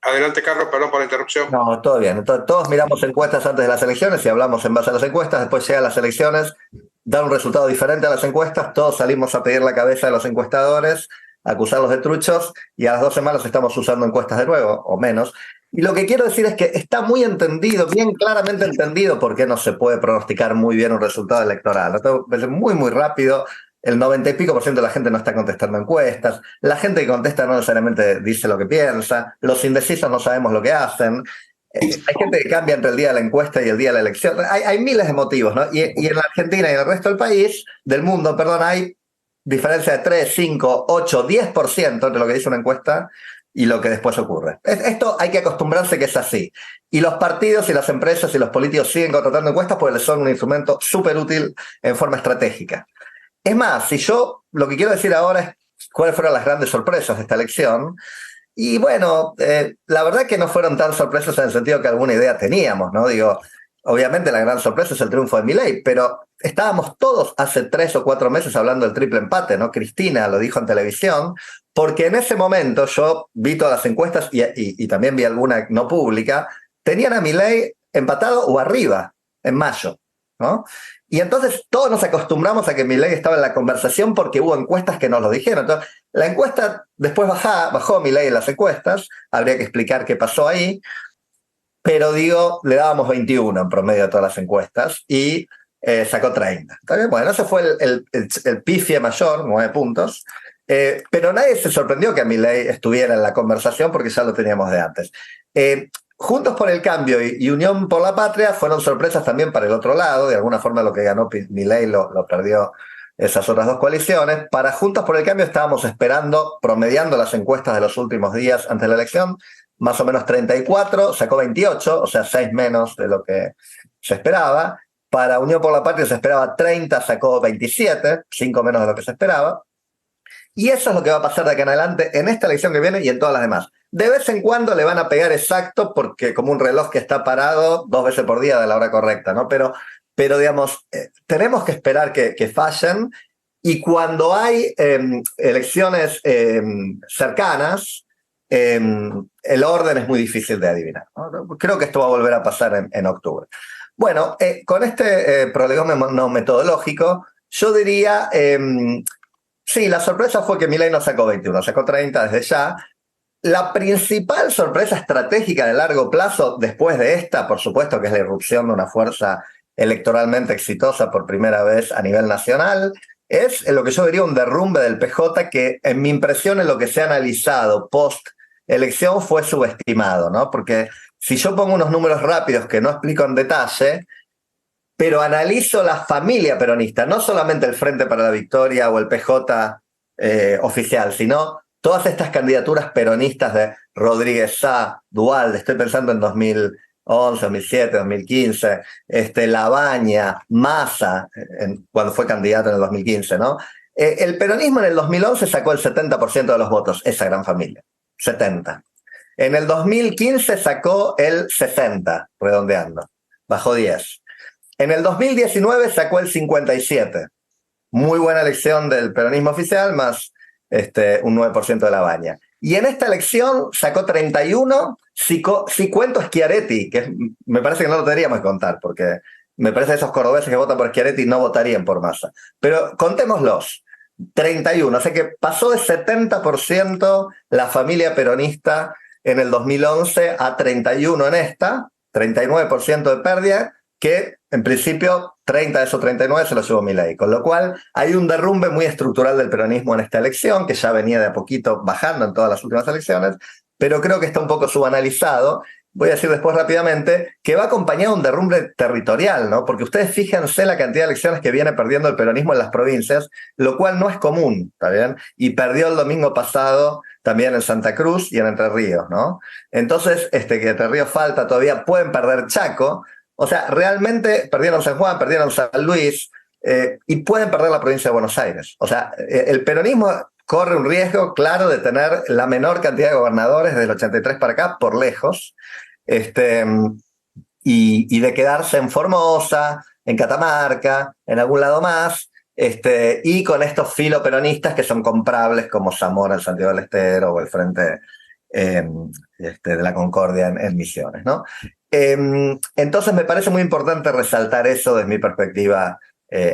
Adelante, Carlos, perdón por la interrupción. No, todo bien. Entonces, todos miramos encuestas antes de las elecciones y hablamos en base a las encuestas. Después llegan las elecciones, dan un resultado diferente a las encuestas. Todos salimos a pedir la cabeza de los encuestadores, a acusarlos de truchos y a las 2 semanas estamos usando encuestas de nuevo, o menos. Y lo que quiero decir es que está muy entendido, bien claramente entendido, por qué no se puede pronosticar muy bien un resultado electoral. Entonces, es muy, muy rápido. El 90 y pico por ciento de la gente no está contestando encuestas. La gente que contesta no necesariamente dice lo que piensa. Los indecisos no sabemos lo que hacen. Hay gente que cambia entre el día de la encuesta y el día de la elección. Hay miles de motivos, ¿no? Y en la Argentina y en el resto del país, del mundo, perdón, hay diferencia de 3, 5, 8, 10% entre lo que dice una encuesta y lo que después ocurre. Esto hay que acostumbrarse que es así. Y los partidos y las empresas y los políticos siguen contratando encuestas porque son un instrumento súper útil en forma estratégica. Es más, si yo lo que quiero decir ahora es cuáles fueron las grandes sorpresas de esta elección. Y bueno, la verdad que no fueron tan sorpresas en el sentido que alguna idea teníamos, ¿no? Digo, obviamente la gran sorpresa es el triunfo de Milei, pero estábamos todos hace 3 o 4 meses hablando del triple empate, ¿no? Cristina lo dijo en televisión, porque en ese momento yo vi todas las encuestas y también vi alguna no pública, tenían a Milei empatado o arriba en mayo, ¿no? Y entonces todos nos acostumbramos a que Milei estaba en la conversación porque hubo encuestas que nos lo dijeron. Entonces, la encuesta después bajó Milei en las encuestas, habría que explicar qué pasó ahí, pero digo, le dábamos 21 en promedio a todas las encuestas y sacó 30. ¿Está bien? Bueno, ese fue el pifie mayor, 9 puntos, pero nadie se sorprendió que Milei estuviera en la conversación porque ya lo teníamos de antes. Juntos por el Cambio y Unión por la Patria fueron sorpresas también para el otro lado. De alguna forma lo que ganó Milei lo perdió esas otras dos coaliciones. Para Juntos por el Cambio estábamos esperando, promediando las encuestas de los últimos días antes de la elección, más o menos 34, sacó 28, o sea, 6 menos de lo que se esperaba. Para Unión por la Patria se esperaba 30, sacó 27, 5 menos de lo que se esperaba. Y eso es lo que va a pasar de acá en adelante en esta elección que viene y en todas las demás. De vez en cuando le van a pegar exacto porque como un reloj que está parado 2 veces por día de la hora correcta, ¿no? Pero digamos, tenemos que esperar que fallen y cuando hay elecciones cercanas, el orden es muy difícil de adivinar, ¿no? Creo que esto va a volver a pasar en octubre. Bueno, con este prolegómeno no metodológico, yo diría... sí, la sorpresa fue que Milei no sacó 21, sacó 30 desde ya. La principal sorpresa estratégica de largo plazo después de esta, por supuesto, que es la irrupción de una fuerza electoralmente exitosa por primera vez a nivel nacional, es lo que yo diría un derrumbe del PJ que en mi impresión en lo que se ha analizado post elección fue subestimado, ¿no? Porque si yo pongo unos números rápidos que no explico en detalle, pero analizo la familia peronista, no solamente el Frente para la Victoria o el PJ oficial, sino todas estas candidaturas peronistas de Rodríguez Sá, Duhalde, estoy pensando en 2011, 2007, 2015, Labaña, Massa, cuando fue candidato en el 2015, ¿no? El peronismo en el 2011 sacó el 70% de los votos, esa gran familia, 70. En el 2015 sacó el 60, redondeando, bajó 10. En el 2019 sacó el 57. Muy buena elección del peronismo oficial, más un 9% de la baña. Y en esta elección sacó 31, si cuento Schiaretti, que me parece que no lo deberíamos contar, porque me parece que esos cordobeses que votan por Schiaretti no votarían por Massa. Pero contémoslos, 31, o sea que pasó de 70% la familia peronista en el 2011 a 31 en esta, 39% de pérdida, que en principio 30 de esos 39 se los llevó Milei, con lo cual hay un derrumbe muy estructural del peronismo en esta elección, que ya venía de a poquito bajando en todas las últimas elecciones, pero creo que está un poco subanalizado. Voy a decir después rápidamente que va acompañado de un derrumbe territorial, ¿no? Porque ustedes fíjense la cantidad de elecciones que viene perdiendo el peronismo en las provincias, lo cual no es común, ¿está bien? Y perdió el domingo pasado también en Santa Cruz y en Entre Ríos, ¿no? Entonces, que Entre Ríos falta todavía, pueden perder Chaco. O sea, realmente perdieron San Juan, perdieron San Luis y pueden perder la provincia de Buenos Aires. O sea, el peronismo corre un riesgo claro de tener la menor cantidad de gobernadores desde el 83 para acá, por lejos, y de quedarse en Formosa, en Catamarca, en algún lado más, y con estos filoperonistas que son comprables como Zamora, el Santiago del Estero o el Frente de la Concordia en Misiones, ¿no? Entonces me parece muy importante resaltar eso desde mi perspectiva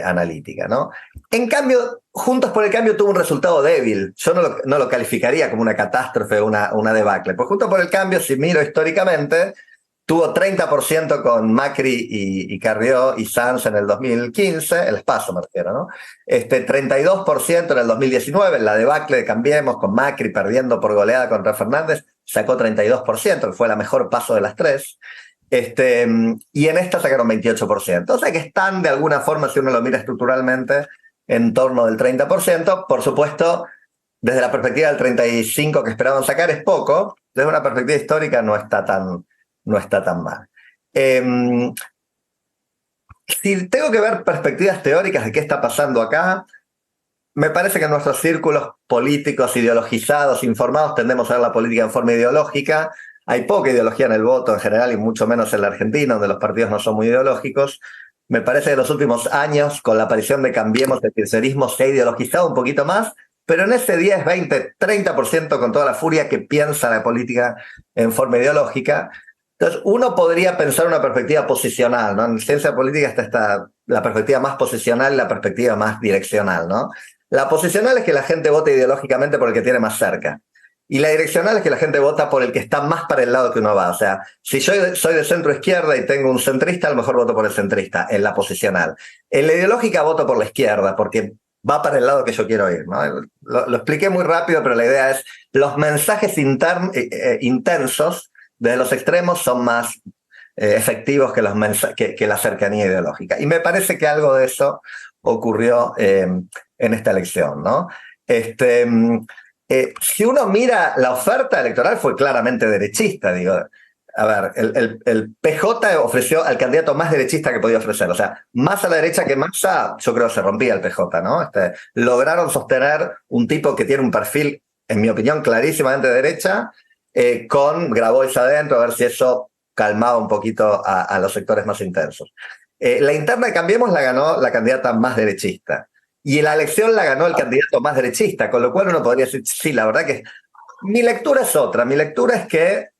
analítica, ¿no? En cambio, Juntos por el Cambio tuvo un resultado débil. Yo no lo calificaría como una catástrofe o una debacle. Pues Juntos por el Cambio, si miro históricamente, tuvo 30% con Macri y Carrió y Sanz en el 2015, el espacio me refiero, ¿no? 32% en el 2019, en la debacle de Cambiemos con Macri perdiendo por goleada contra Fernández, sacó 32%, que fue la mejor paso de las tres. Y en esta sacaron 28%. O sea que están de alguna forma, si uno lo mira estructuralmente, en torno del 30%. Por supuesto, desde la perspectiva del 35% que esperaban sacar es poco. Desde una perspectiva histórica no está tan mal. Si tengo que ver perspectivas teóricas de qué está pasando acá, me parece que en nuestros círculos políticos ideologizados, informados, tendemos a ver la política en forma ideológica. Hay poca ideología en el voto en general y mucho menos en la Argentina, donde los partidos no son muy ideológicos. Me parece que en los últimos años, con la aparición de Cambiemos, el kirchnerismo se ha ideologizado un poquito más, pero en ese 10, 20, 30% con toda la furia que piensa la política en forma ideológica. Entonces, uno podría pensar una perspectiva posicional, ¿no? En ciencia política está la perspectiva más posicional y la perspectiva más direccional, ¿no? La posicional es que la gente vota ideológicamente por el que tiene más cerca. Y la direccional es que la gente vota por el que está más para el lado que uno va. O sea, si yo soy de centro izquierda y tengo un centrista, a lo mejor voto por el centrista, en la posicional. En la ideológica voto por la izquierda, porque va para el lado que yo quiero ir, ¿no? Lo expliqué muy rápido, pero la idea es los mensajes intensos desde los extremos son más efectivos que la cercanía ideológica. Y me parece que algo de eso ocurrió en esta elección, ¿no? Si uno mira la oferta electoral fue claramente derechista, digo. A ver, el PJ ofreció al candidato más derechista que podía ofrecer. O sea, más a la derecha que Massa, yo creo que se rompía el PJ, ¿no? Lograron sostener un tipo que tiene un perfil, en mi opinión, clarísimamente de derecha, con Grabois adentro, a ver si eso calmaba un poquito a los sectores más intensos. La interna de Cambiemos la ganó la candidata más derechista. Y la elección la ganó el candidato más derechista, con lo cual uno podría decir, sí, la verdad que mi lectura es otra. Mi lectura es que,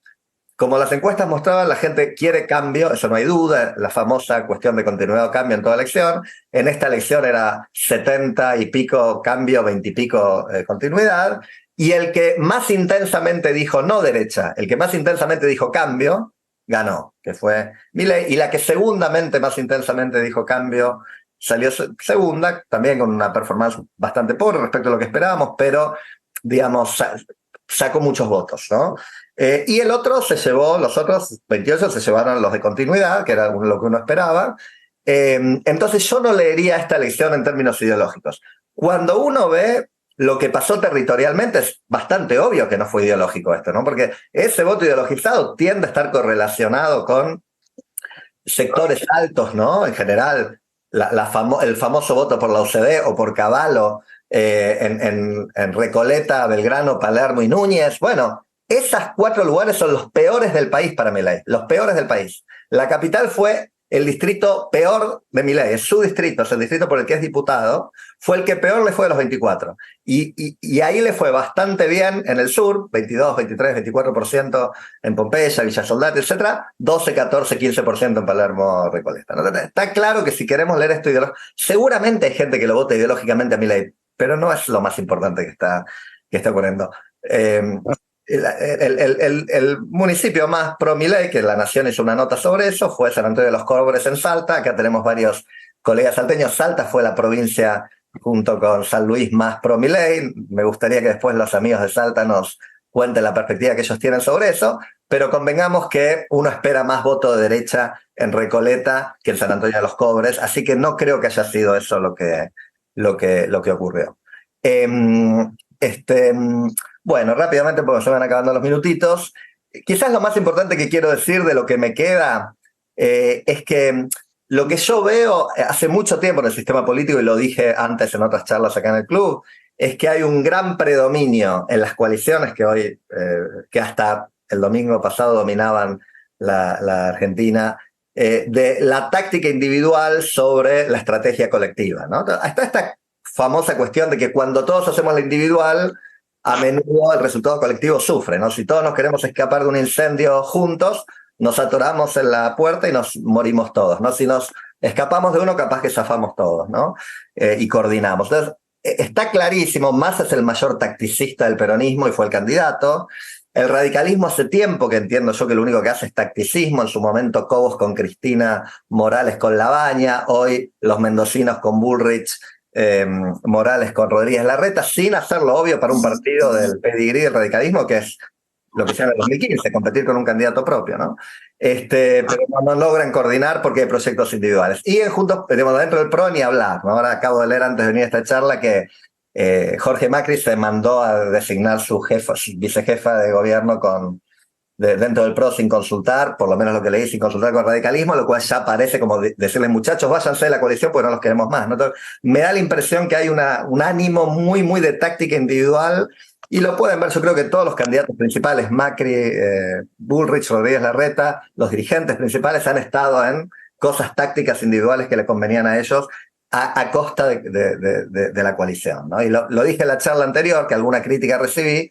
como las encuestas mostraban, la gente quiere cambio, eso no hay duda, la famosa cuestión de continuidad o cambio en toda elección. En esta elección era 70 y pico cambio, 20 y pico continuidad. Y el que más intensamente dijo no derecha, el que más intensamente dijo cambio, ganó, que fue Milei. Y la que segundamente más intensamente dijo cambio salió segunda, también con una performance bastante pobre respecto a lo que esperábamos, pero, digamos, sacó muchos votos, ¿no? Y los otros 28 se llevaron los de continuidad, que era lo que uno esperaba. Entonces yo no leería esta elección en términos ideológicos. Cuando uno ve lo que pasó territorialmente, es bastante obvio que no fue ideológico esto, ¿no? Porque ese voto ideologizado tiende a estar correlacionado con sectores altos, ¿no? En general, el famoso voto por la UCD o por Cavallo en Recoleta, Belgrano, Palermo y Núñez. Bueno, esos 4 lugares son los peores del país para Milei, los peores del país. La capital fue el distrito peor de Milei, es su distrito, es el distrito por el que es diputado, fue el que peor le fue de los 24. Y ahí le fue bastante bien en el sur, 22, 23, 24% en Pompeya, Villa Soldati, etc. 12, 14, 15% en Palermo, Recoleta. ¿No? Está claro que si queremos leer esto ideológicamente, seguramente hay gente que lo vota ideológicamente a Milei, pero no es lo más importante que está ocurriendo. El municipio más pro Milei, que La Nación hizo una nota sobre eso, fue San Antonio de los Cobres en Salta. Acá tenemos varios colegas salteños. Salta fue la provincia, junto con San Luis, más pro Milei. Me gustaría que después los amigos de Salta nos cuenten la perspectiva que ellos tienen sobre eso, pero convengamos que uno espera más voto de derecha en Recoleta que en San Antonio de los Cobres, así que no creo que haya sido eso lo que ocurrió. Bueno, rápidamente, porque se van acabando los minutitos. Quizás lo más importante que quiero decir de lo que me queda es que lo que yo veo hace mucho tiempo en el sistema político, y lo dije antes en otras charlas acá en el club, es que hay un gran predominio en las coaliciones que hoy, que hasta el domingo pasado dominaban la Argentina, de la táctica individual sobre la estrategia colectiva, ¿no? Hasta esta famosa cuestión de que cuando todos hacemos la individual, a menudo el resultado colectivo sufre, ¿no? Si todos nos queremos escapar de un incendio juntos, nos atoramos en la puerta y nos morimos todos, ¿no? Si nos escapamos de uno, capaz que zafamos todos, ¿no? Y coordinamos. Entonces, está clarísimo, Massa es el mayor tacticista del peronismo y fue el candidato. El radicalismo hace tiempo que entiendo yo que lo único que hace es tacticismo. En su momento Cobos con Cristina, Morales con Labaña, hoy los mendocinos con Bullrich, Morales con Rodríguez Larreta, sin hacerlo obvio para un partido del pedigrí del radicalismo, que es lo que hicieron en el 2015, competir con un candidato propio, ¿no? Pero no logran coordinar porque hay proyectos individuales. Y juntos, dentro del PRO ni hablar, ¿no? Ahora acabo de leer antes de venir a esta charla que Jorge Macri se mandó a designar su vicejefa de gobierno dentro del PRO sin consultar, por lo menos lo que leí, sin consultar con el radicalismo, lo cual ya parece como decirles, muchachos, váyanse de la coalición porque no los queremos más, ¿no? Entonces, me da la impresión que hay un ánimo muy, muy de táctica individual, y lo pueden ver, yo creo que todos los candidatos principales, Macri, Bullrich, Rodríguez Larreta, los dirigentes principales han estado en cosas tácticas individuales que le convenían a ellos a costa de la coalición, ¿no? Y lo dije en la charla anterior, que alguna crítica recibí,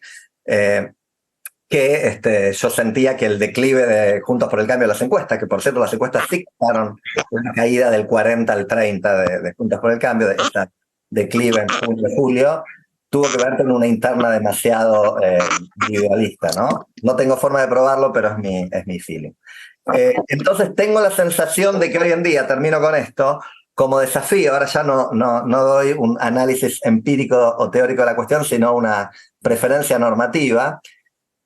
que yo sentía que el declive de Juntos por el Cambio de las encuestas, que por cierto las encuestas sí mostraron una caída del 40 al 30 de Juntos por el Cambio, de esta declive en junio, julio, tuvo que ver con una interna demasiado individualista, ¿no? No tengo forma de probarlo, pero es mi feeling. Entonces tengo la sensación de que hoy en día, termino con esto, como desafío, ahora ya no doy un análisis empírico o teórico de la cuestión, sino una preferencia normativa,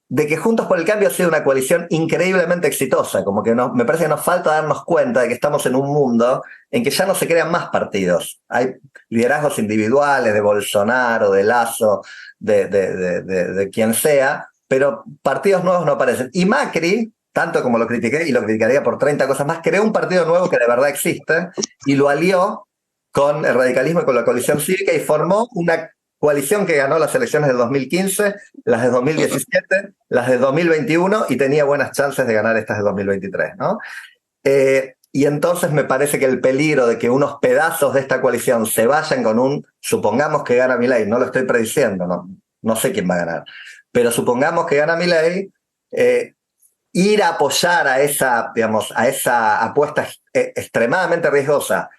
de que Juntos por el Cambio ha sido una coalición increíblemente exitosa, como que me parece que nos falta darnos cuenta de que estamos en un mundo en que ya no se crean más partidos. Hay liderazgos individuales de Bolsonaro, de Lasso, de quien sea, pero partidos nuevos no aparecen. Y Macri, tanto como lo critiqué y lo criticaría por 30 cosas más, creó un partido nuevo que de verdad existe y lo alió con el radicalismo y con la coalición cívica y formó una coalición que ganó las elecciones del 2015, las de 2017, las de 2021 y tenía buenas chances de ganar estas de 2023, ¿no? Y entonces me parece que el peligro de que unos pedazos de esta coalición se vayan con supongamos que gana Milei, no lo estoy prediciendo, no sé quién va a ganar, pero supongamos que gana Milei, ir a apoyar a esa apuesta extremadamente riesgosa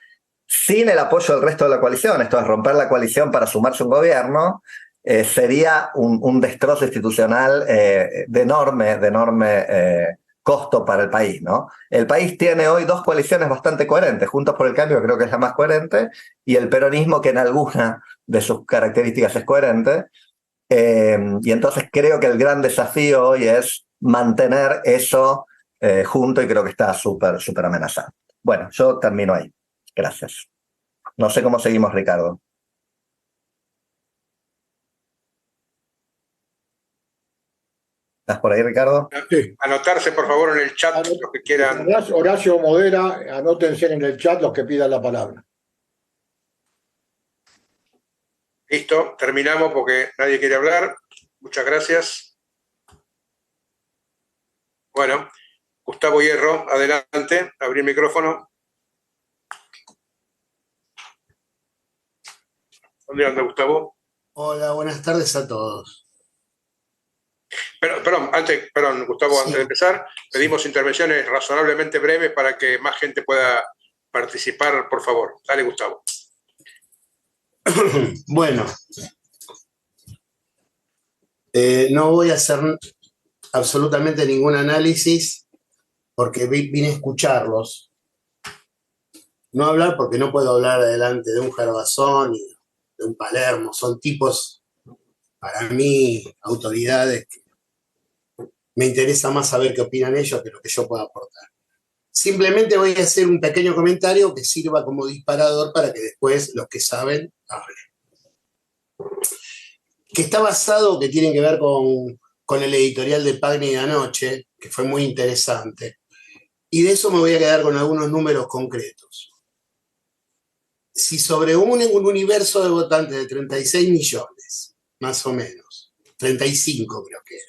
sin el apoyo del resto de la coalición, esto es romper la coalición para sumarse a un gobierno, sería un destrozo institucional de enorme costo para el país, ¿no? El país tiene hoy dos coaliciones bastante coherentes, Juntos por el Cambio creo que es la más coherente, y el peronismo que en alguna de sus características es coherente, y entonces creo que el gran desafío hoy es mantener eso junto y creo que está súper amenazado. Bueno, yo termino ahí. Gracias. No sé cómo seguimos, Ricardo. ¿Estás por ahí, Ricardo? Sí. Anotarse, por favor, en el chat los que quieran. Horacio modera, anótense en el chat los que pidan la palabra. Listo, terminamos porque nadie quiere hablar. Muchas gracias. Bueno, Gustavo Hierro, adelante, abrí el micrófono. ¿Dónde anda, Gustavo? Hola, buenas tardes a todos. Perdón, Gustavo, Sí. antes de empezar, pedimos intervenciones razonablemente breves para que más gente pueda participar, por favor. Dale, Gustavo. Bueno, no voy a hacer absolutamente ningún análisis porque vine a escucharlos. No hablar porque no puedo hablar delante de un Gervasón y de un Palermo. Son tipos, para mí, autoridades que me interesa más saber qué opinan ellos que lo que yo pueda aportar. Simplemente voy a hacer un pequeño comentario que sirva como disparador para que después los que saben hablen. Que está basado, que tiene que ver con el editorial de Pagni de anoche, que fue muy interesante. Y de eso me voy a quedar con algunos números concretos. Si sobre un universo de votantes de 36 millones, más o menos, 35 creo que era,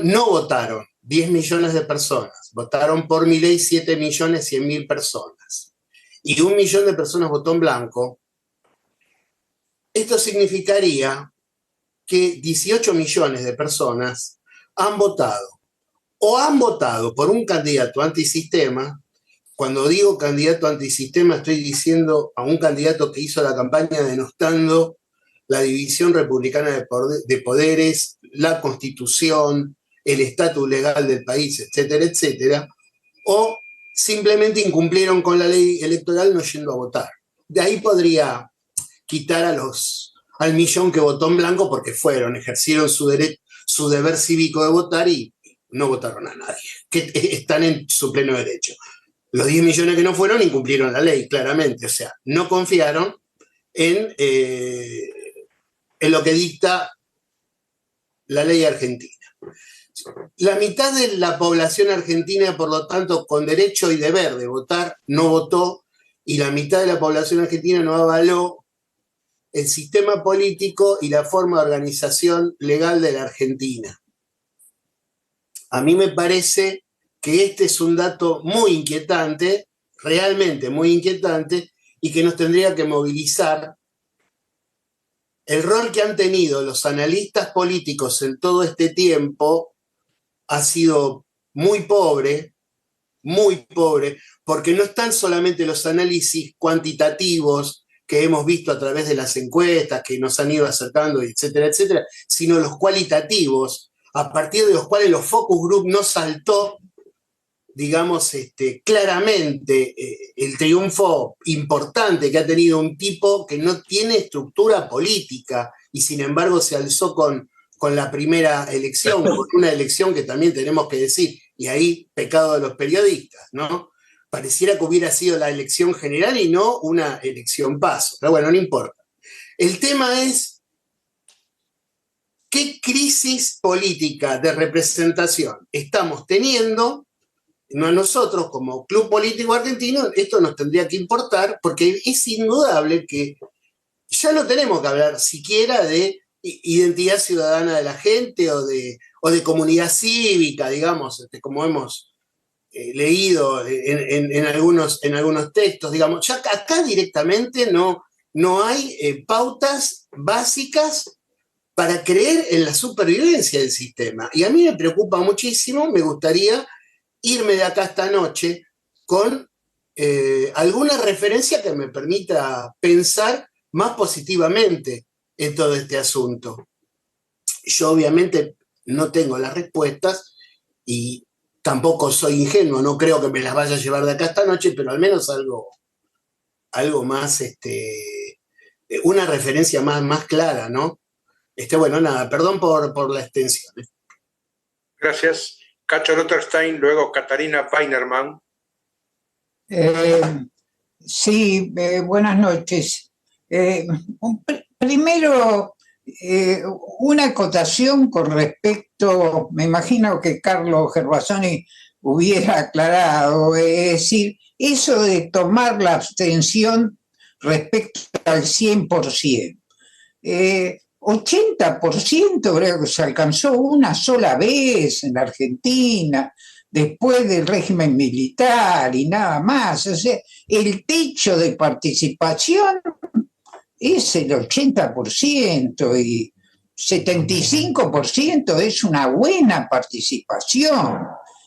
no votaron 10 millones de personas, votaron por Milei 7.100.000 personas, y 1 millón de personas votó en blanco, esto significaría que 18 millones de personas han votado por un candidato antisistema. Cuando digo candidato antisistema, estoy diciendo a un candidato que hizo la campaña denostando la división republicana de poderes, la Constitución, el estatus legal del país, etcétera, etcétera, o simplemente incumplieron con la ley electoral no yendo a votar. De ahí podría quitar al millón que votó en blanco porque ejercieron su deber cívico de votar y no votaron a nadie, que están en su pleno derecho. Los 10 millones que no fueron incumplieron la ley, claramente, o sea, no confiaron en lo que dicta la ley argentina. La mitad de la población argentina, por lo tanto, con derecho y deber de votar, no votó, y la mitad de la población argentina no avaló el sistema político y la forma de organización legal de la Argentina. A mí me parece que este es un dato muy inquietante, realmente muy inquietante, y que nos tendría que movilizar. El rol que han tenido los analistas políticos en todo este tiempo ha sido muy pobre, porque no están solamente los análisis cuantitativos que hemos visto a través de las encuestas que nos han ido acercando, etcétera, etcétera, sino los cualitativos, a partir de los cuales los focus group no saltó, digamos, claramente el triunfo importante que ha tenido un tipo que no tiene estructura política y sin embargo se alzó con la primera elección, con una elección que también tenemos que decir, y ahí pecado de los periodistas, ¿no? Pareciera que hubiera sido la elección general y no una elección paso, pero bueno, no importa. El tema es qué crisis política de representación estamos teniendo. No a nosotros como club político argentino, esto nos tendría que importar porque es indudable que ya no tenemos que hablar siquiera de identidad ciudadana de la gente o de comunidad cívica, digamos, como hemos leído en algunos textos, digamos. Ya acá directamente no hay pautas básicas para creer en la supervivencia del sistema. Y a mí me preocupa muchísimo, me gustaría irme de acá esta noche con alguna referencia que me permita pensar más positivamente en todo este asunto. Yo obviamente no tengo las respuestas y tampoco soy ingenuo, no creo que me las vaya a llevar de acá esta noche, pero al menos algo más, una referencia más clara, ¿no? Bueno, nada, perdón por la extensión. Gracias. Cacho Rotterstein, luego Catarina Weinerman. Sí, buenas noches. Primero, una acotación con respecto, me imagino que Carlos Gervasoni hubiera aclarado, es decir, eso de tomar la abstención respecto al 100%. 80% creo que se alcanzó una sola vez en la Argentina, después del régimen militar y nada más. O sea, el techo de participación es el 80% y 75% es una buena participación.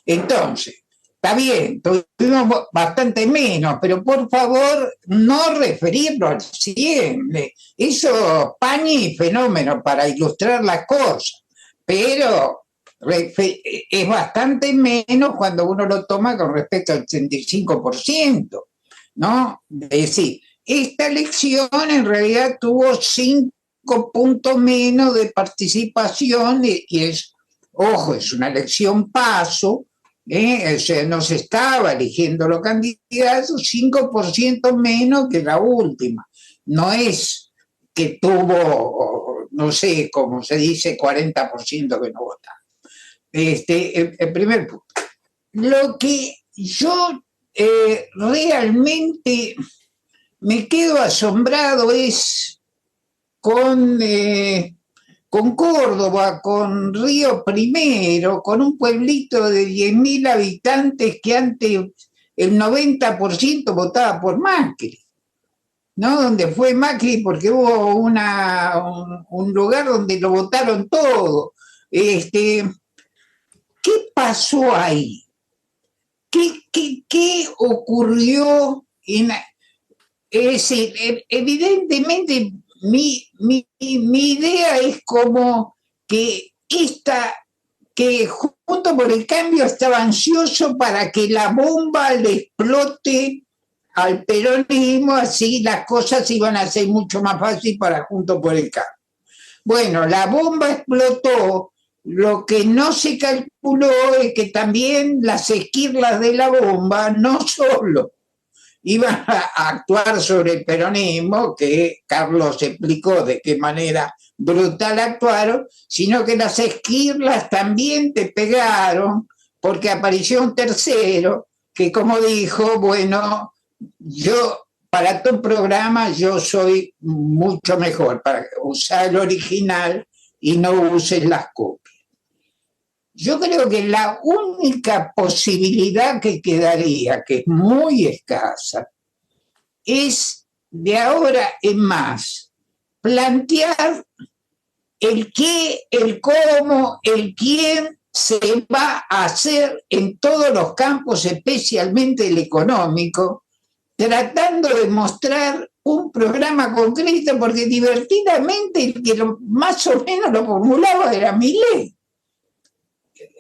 Entonces, está bien, tuvimos bastante menos, pero por favor no referirlo al 100. Eso pañi y fenómeno para ilustrar las cosas, pero es bastante menos cuando uno lo toma con respecto al 85%, ¿no? Es decir, esta elección en realidad tuvo 5 puntos menos de participación y es una elección paso. O sea, no se estaba eligiendo los candidatos, 5% menos que la última. No es que tuvo, no sé, como se dice, 40% que no votaron. El primer punto. Lo que yo realmente me quedo asombrado es con Córdoba, con Río Primero, con un pueblito de 10.000 habitantes que antes el 90% votaba por Macri. ¿no? Donde fue Macri, porque hubo un lugar donde lo votaron todo. ¿Qué pasó ahí? ¿Qué ocurrió? Es decir, evidentemente mi idea es como que Juntos por el Cambio estaba ansioso para que la bomba le explote al peronismo, así las cosas iban a ser mucho más fáciles para Juntos por el Cambio. Bueno, la bomba explotó, lo que no se calculó es que también las esquirlas de la bomba no solo iban a actuar sobre el peronismo, que Carlos explicó de qué manera brutal actuaron, sino que las esquirlas también te pegaron, porque apareció un tercero que, como dijo, bueno, yo para tu programa yo soy mucho mejor, para usar el original y no uses las copias. Yo creo que la única posibilidad que quedaría, que es muy escasa, es de ahora en más plantear el qué, el cómo, el quién se va a hacer en todos los campos, especialmente el económico, tratando de mostrar un programa concreto, porque divertidamente el que más o menos lo formulaba era Milei.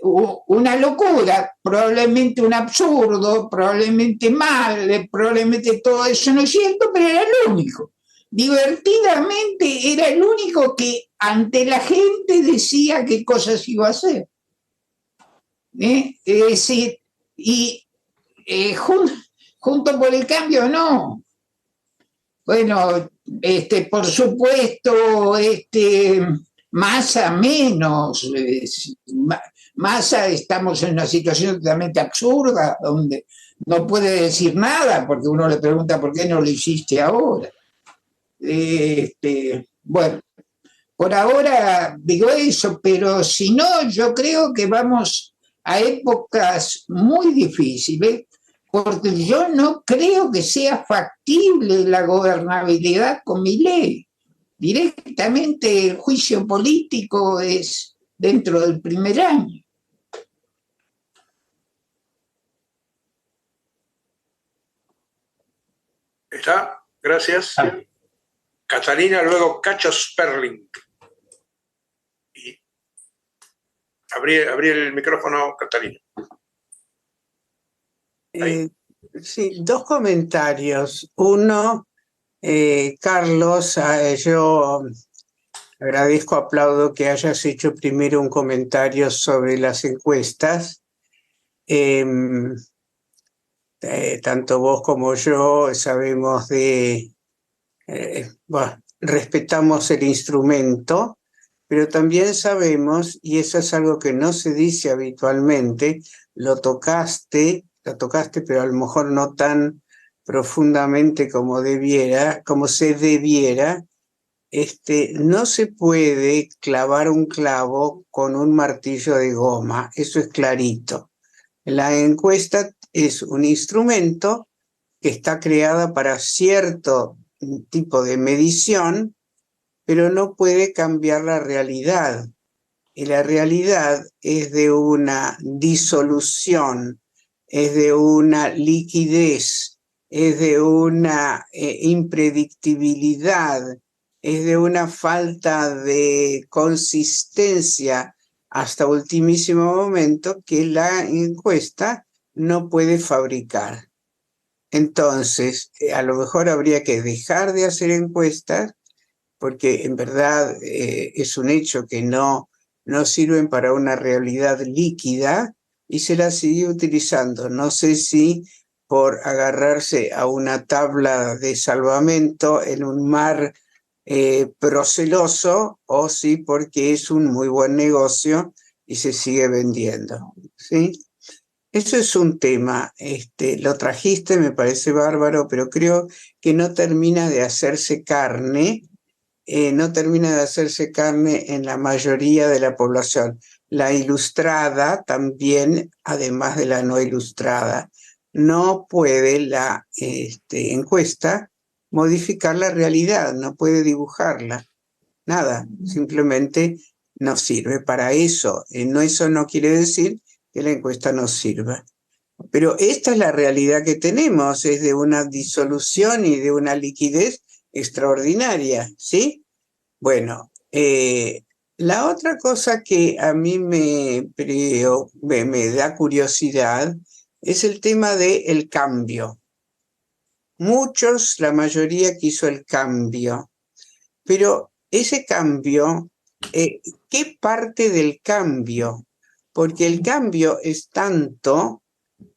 Una locura, probablemente un absurdo, probablemente mal, probablemente todo eso no es cierto, pero era el único. Divertidamente era el único que ante la gente decía qué cosas iba a hacer. Es decir, y junto por el cambio no. Bueno, por supuesto, Massa menos. Massa estamos en una situación totalmente absurda, donde no puede decir nada, porque uno le pregunta por qué no lo hiciste ahora. Bueno, por ahora digo eso, pero si no, yo creo que vamos a épocas muy difíciles, porque yo no creo que sea factible la gobernabilidad con Milei. Directamente el juicio político es dentro del primer año. ¿Está? Gracias. Catalina, luego Cacho Sperling. Y abrí el micrófono, Catalina. Sí, dos comentarios. Uno, Carlos, yo agradezco, aplaudo que hayas hecho primero un comentario sobre las encuestas. Tanto vos como yo sabemos respetamos el instrumento, pero también sabemos, y eso es algo que no se dice habitualmente, lo tocaste, pero a lo mejor no tan profundamente como se debiera. No se puede clavar un clavo con un martillo de goma, eso es clarito. La encuesta es un instrumento que está creada para cierto tipo de medición, pero no puede cambiar la realidad. Y la realidad es de una disolución, es de una liquidez, es de una impredictibilidad, es de una falta de consistencia hasta ultimísimo momento que la encuesta no puede fabricar. Entonces, a lo mejor habría que dejar de hacer encuestas, porque en verdad es un hecho que no sirven para una realidad líquida, y se las sigue utilizando. No sé si por agarrarse a una tabla de salvamento en un mar proceloso, o si porque es un muy buen negocio y se sigue vendiendo, ¿sí? Eso es un tema, lo trajiste, me parece bárbaro, pero creo que no termina de hacerse carne, en la mayoría de la población. La ilustrada también, además de la no ilustrada. No puede la encuesta modificar la realidad, no puede dibujarla. Nada, simplemente no sirve para eso. Eso no quiere decir que la encuesta no sirva. Pero esta es la realidad que tenemos, es de una disolución y de una liquidez extraordinaria, ¿sí? Bueno, la otra cosa que a mí me da curiosidad es el tema del cambio. Muchos, la mayoría quiso el cambio, pero ese cambio, ¿qué parte del cambio? Porque el cambio es tanto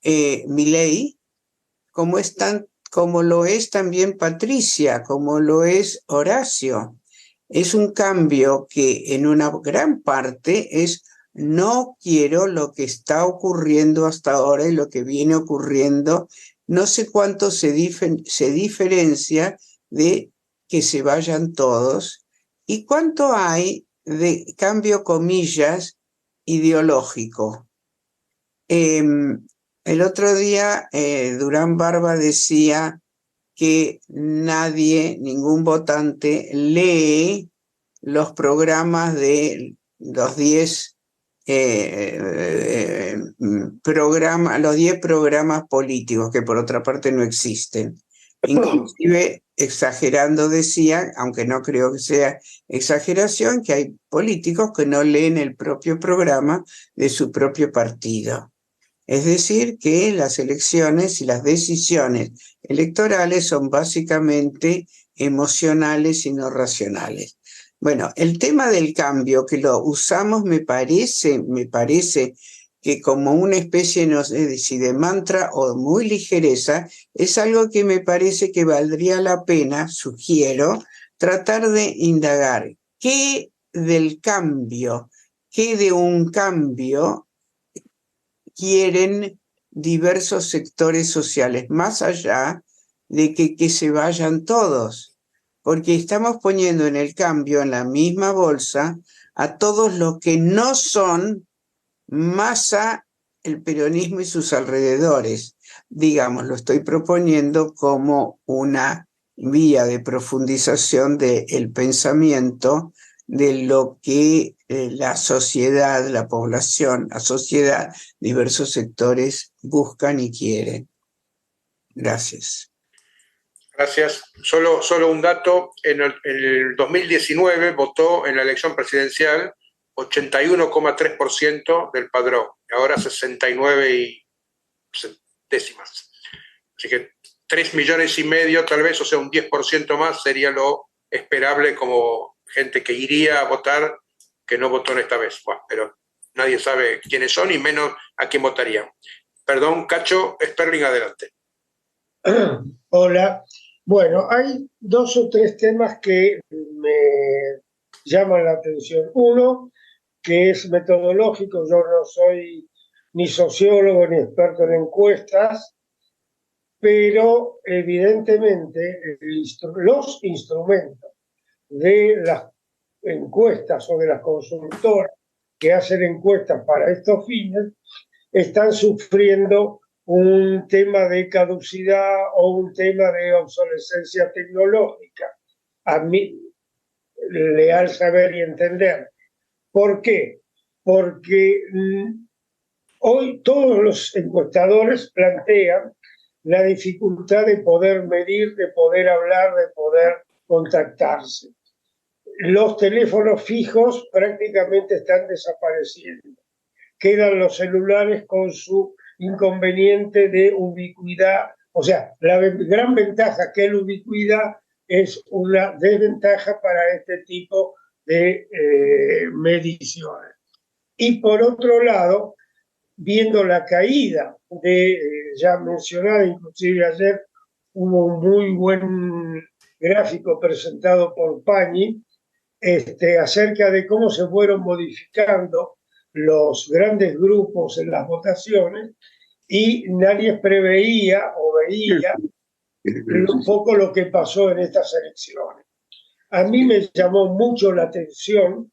Milei como lo es también Patricia, como lo es Horacio. Es un cambio que en una gran parte es no quiero lo que está ocurriendo hasta ahora y lo que viene ocurriendo. No sé cuánto se diferencia de que se vayan todos y cuánto hay de cambio, comillas, ideológico. El otro día Durán Barba decía que nadie, ningún votante, lee los programas de los 10 los 10 programas políticos, que por otra parte no existen. Inclusive, exagerando decía, aunque no creo que sea exageración, que hay políticos que no leen el propio programa de su propio partido. Es decir, que las elecciones y las decisiones electorales son básicamente emocionales y no racionales. Bueno, el tema del cambio, que lo usamos, me parece que como una especie, no sé si de mantra o muy ligereza, es algo que me parece que valdría la pena, sugiero, tratar de indagar. ¿Qué del cambio, qué de un cambio quieren diversos sectores sociales, más allá de que se vayan todos? Porque estamos poniendo en el cambio, en la misma bolsa, a todos los que no son Massa, el peronismo y sus alrededores. Digamos, lo estoy proponiendo como una vía de profundización del pensamiento de lo que la sociedad, la población, la sociedad, diversos sectores buscan y quieren. Gracias. Gracias. Solo un dato. En el 2019 votó en la elección presidencial 81,3% del padrón, y ahora 69 y décimas. Así que 3,5 millones tal vez, o sea, un 10% más sería lo esperable como gente que iría a votar, que no votó en esta vez. Bueno, pero nadie sabe quiénes son y menos a quién votarían. Perdón, Cacho, Sperling, adelante. Hola. Bueno, hay 2 o 3 temas que me llaman la atención. Uno, que es metodológico. Yo no soy ni sociólogo ni experto en encuestas, pero evidentemente los instrumentos de las encuestas o de las consultoras que hacen encuestas para estos fines están sufriendo un tema de caducidad o un tema de obsolescencia tecnológica. A mí, leal saber y entender. ¿Por qué? Porque hoy todos los encuestadores plantean la dificultad de poder medir, de poder hablar, de poder contactarse. Los teléfonos fijos prácticamente están desapareciendo. Quedan los celulares con su inconveniente de ubicuidad. O sea, la gran ventaja que es la ubicuidad es una desventaja para este tipo de mediciones. Y por otro lado, viendo la caída de, ya mencionada, inclusive ayer hubo un muy buen gráfico presentado por Pañi, acerca de cómo se fueron modificando los grandes grupos en las votaciones y nadie preveía o veía un poco lo que pasó en estas elecciones. A mí me llamó mucho la atención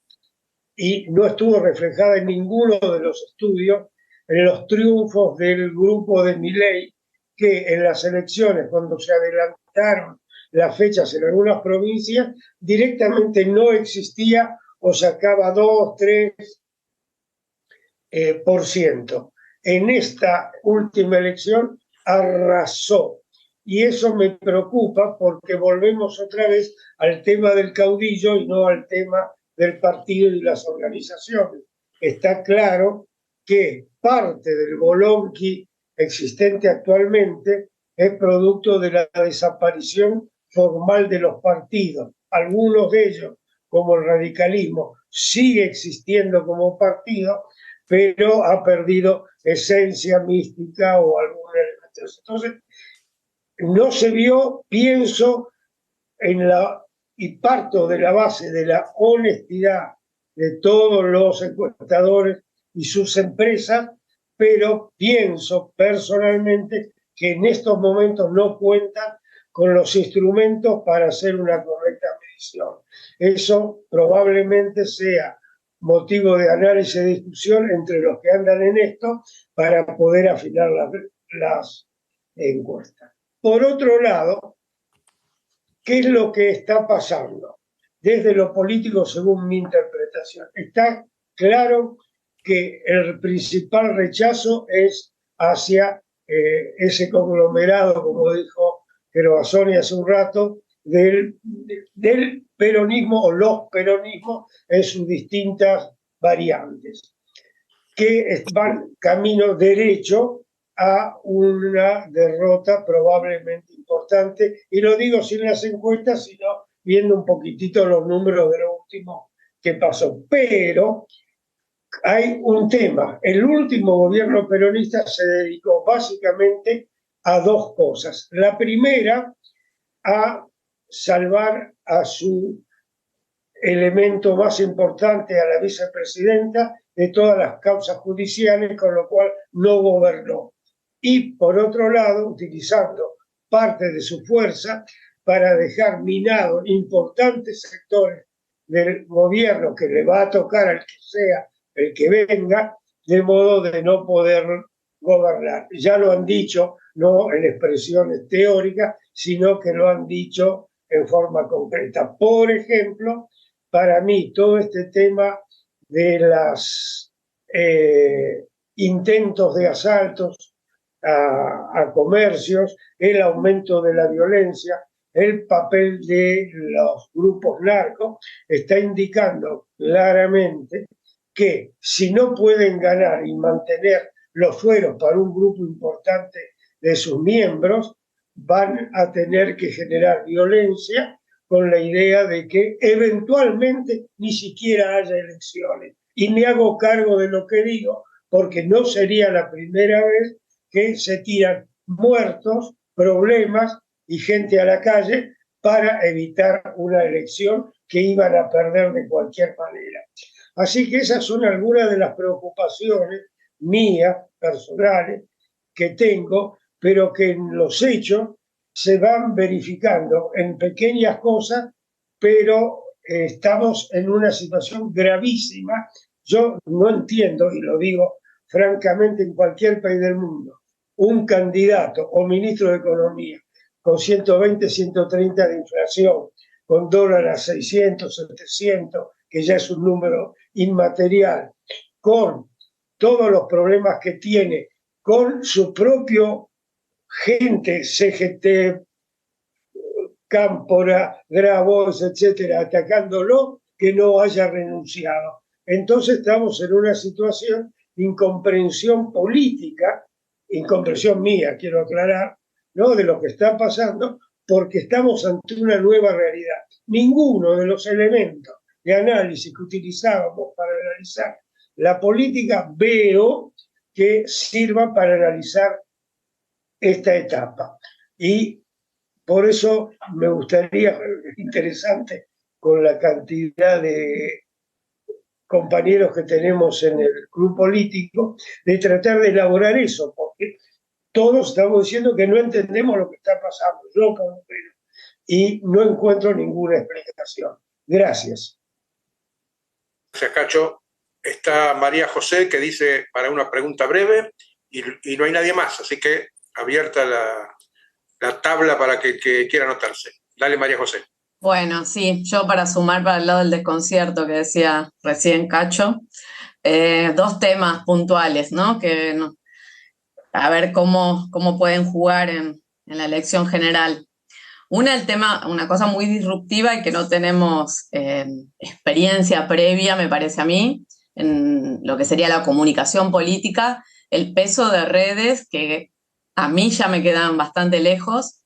y no estuvo reflejada en ninguno de los estudios en los triunfos del grupo de Milei, que en las elecciones, cuando se adelantaron las fechas en algunas provincias, directamente no existía o sacaba 2, 3%. En esta última elección arrasó. Y eso me preocupa porque volvemos otra vez al tema del caudillo y no al tema del partido y las organizaciones. Está claro que parte del bolonqui existente actualmente es producto de la desaparición formal de los partidos. Algunos de ellos, como el radicalismo, sigue existiendo como partido, pero ha perdido esencia mística o algún elemento. Entonces, no se vio, pienso, y parto de la base de la honestidad de todos los encuestadores y sus empresas, pero pienso personalmente que en estos momentos no cuentan con los instrumentos para hacer una correcta medición. Eso probablemente sea motivo de análisis y discusión entre los que andan en esto para poder afinar las encuestas. Por otro lado, ¿qué es lo que está pasando? Desde lo político, según mi interpretación, está claro que el principal rechazo es hacia ese conglomerado, como dijo Gervasoni hace un rato, del peronismo o los peronismos en sus distintas variantes, que van camino derecho a una derrota probablemente importante, y lo digo sin las encuestas, sino viendo un poquitito los números de lo último que pasó. Pero hay un tema. El último gobierno peronista se dedicó básicamente a dos cosas. La primera, a salvar a su elemento más importante, a la vicepresidenta, de todas las causas judiciales, con lo cual no gobernó. Y por otro lado, utilizando parte de su fuerza para dejar minados importantes sectores del gobierno que le va a tocar al que sea el que venga, de modo de no poder gobernar. Ya lo han dicho, no en expresiones teóricas, sino que lo han dicho en forma concreta. Por ejemplo, para mí todo este tema de los intentos de asaltos a comercios, el aumento de la violencia, el papel de los grupos narcos, está indicando claramente que si no pueden ganar y mantener los fueros para un grupo importante de sus miembros, van a tener que generar violencia con la idea de que eventualmente ni siquiera haya elecciones. Y me hago cargo de lo que digo, porque no sería la primera vez que se tiran muertos, problemas y gente a la calle para evitar una elección que iban a perder de cualquier manera. Así que esas son algunas de las preocupaciones mías, personales, que tengo, pero que en los hechos se van verificando en pequeñas cosas, pero estamos en una situación gravísima. Yo no entiendo, y lo digo francamente en cualquier país del mundo, un candidato o ministro de Economía con 120, 130 de inflación, con dólar a 600, 700, que ya es un número inmaterial, con todos los problemas que tiene, con su propio gente, CGT, Cámpora, Grabois, etcétera, atacándolo, que no haya renunciado. Entonces estamos en una situación de incomprensión política, incomprensión mía, quiero aclarar, ¿no?, de lo que está pasando, porque estamos ante una nueva realidad. Ninguno de los elementos de análisis que utilizábamos para analizar la política veo que sirva para analizar esta etapa. Y por eso me gustaría, interesante, con la cantidad de compañeros que tenemos en el club político, de tratar de elaborar eso, porque todos estamos diciendo que no entendemos lo que está pasando, yo por lo menos, y no encuentro ninguna explicación. Gracias. Gracias, Cacho. Está María José, que dice para una pregunta breve, y no hay nadie más, así que abierta la tabla para que quiera anotarse. Dale, María José. Bueno, sí, yo para sumar para el lado del desconcierto que decía recién Cacho, dos temas puntuales, ¿no? A ver cómo pueden jugar en la elección general. Una cosa muy disruptiva y que no tenemos experiencia previa, me parece a mí, en lo que sería la comunicación política, el peso de redes que a mí ya me quedan bastante lejos,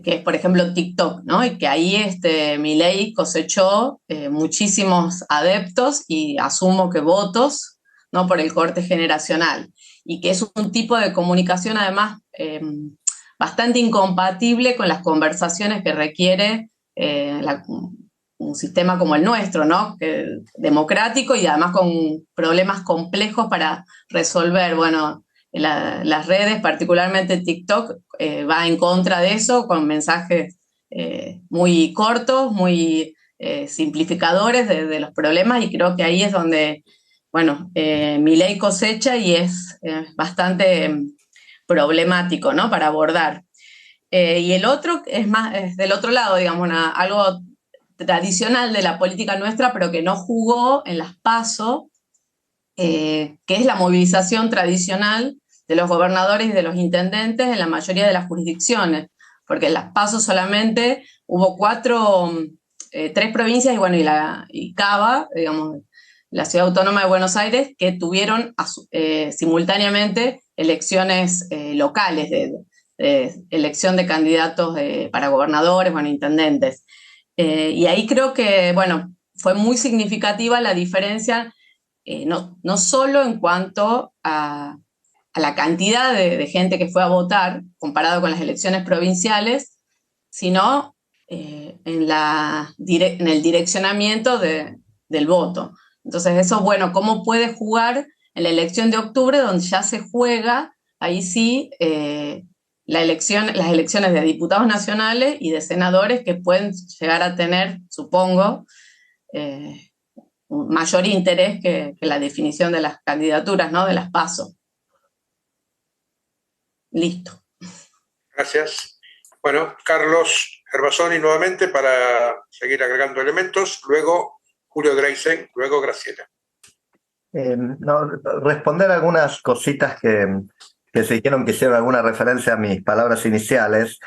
que es, por ejemplo, TikTok, ¿no? Y que ahí Milei cosechó muchísimos adeptos y asumo que votos, ¿no? Por el corte generacional. Y que es un tipo de comunicación, además, bastante incompatible con las conversaciones que requiere un sistema como el nuestro, ¿no? Democrático y además con problemas complejos para resolver. Bueno, las redes, particularmente TikTok, va en contra de eso, con mensajes muy cortos, muy simplificadores de los problemas, y creo que ahí es donde, bueno, Milei cosecha y es bastante problemático, ¿no? Para abordar. Y el otro es del otro lado, digamos, algo tradicional de la política nuestra, pero que no jugó en las PASO, que es la movilización tradicional de los gobernadores y de los intendentes en la mayoría de las jurisdicciones, porque en las PASO solamente hubo 3 provincias y bueno, y Cava, digamos, la Ciudad Autónoma de Buenos Aires, que tuvieron simultáneamente elecciones locales, de elección de candidatos para gobernadores, bueno, intendentes. Y ahí creo que, bueno, fue muy significativa la diferencia, no solo en cuanto a la cantidad de gente que fue a votar comparado con las elecciones provinciales, sino en el direccionamiento del voto. Entonces eso, bueno, ¿cómo puede jugar en la elección de octubre, donde ya se juega, ahí sí, las elecciones de diputados nacionales y de senadores, que pueden llegar a tener, supongo, un mayor interés que la definición de las candidaturas, ¿no? De las PASO. Listo. Gracias. Bueno, Carlos Gervasoni nuevamente para seguir agregando elementos, luego Julio Dreisen, luego Graciela. Responder algunas cositas que se dijeron, que hicieron alguna referencia a mis palabras iniciales.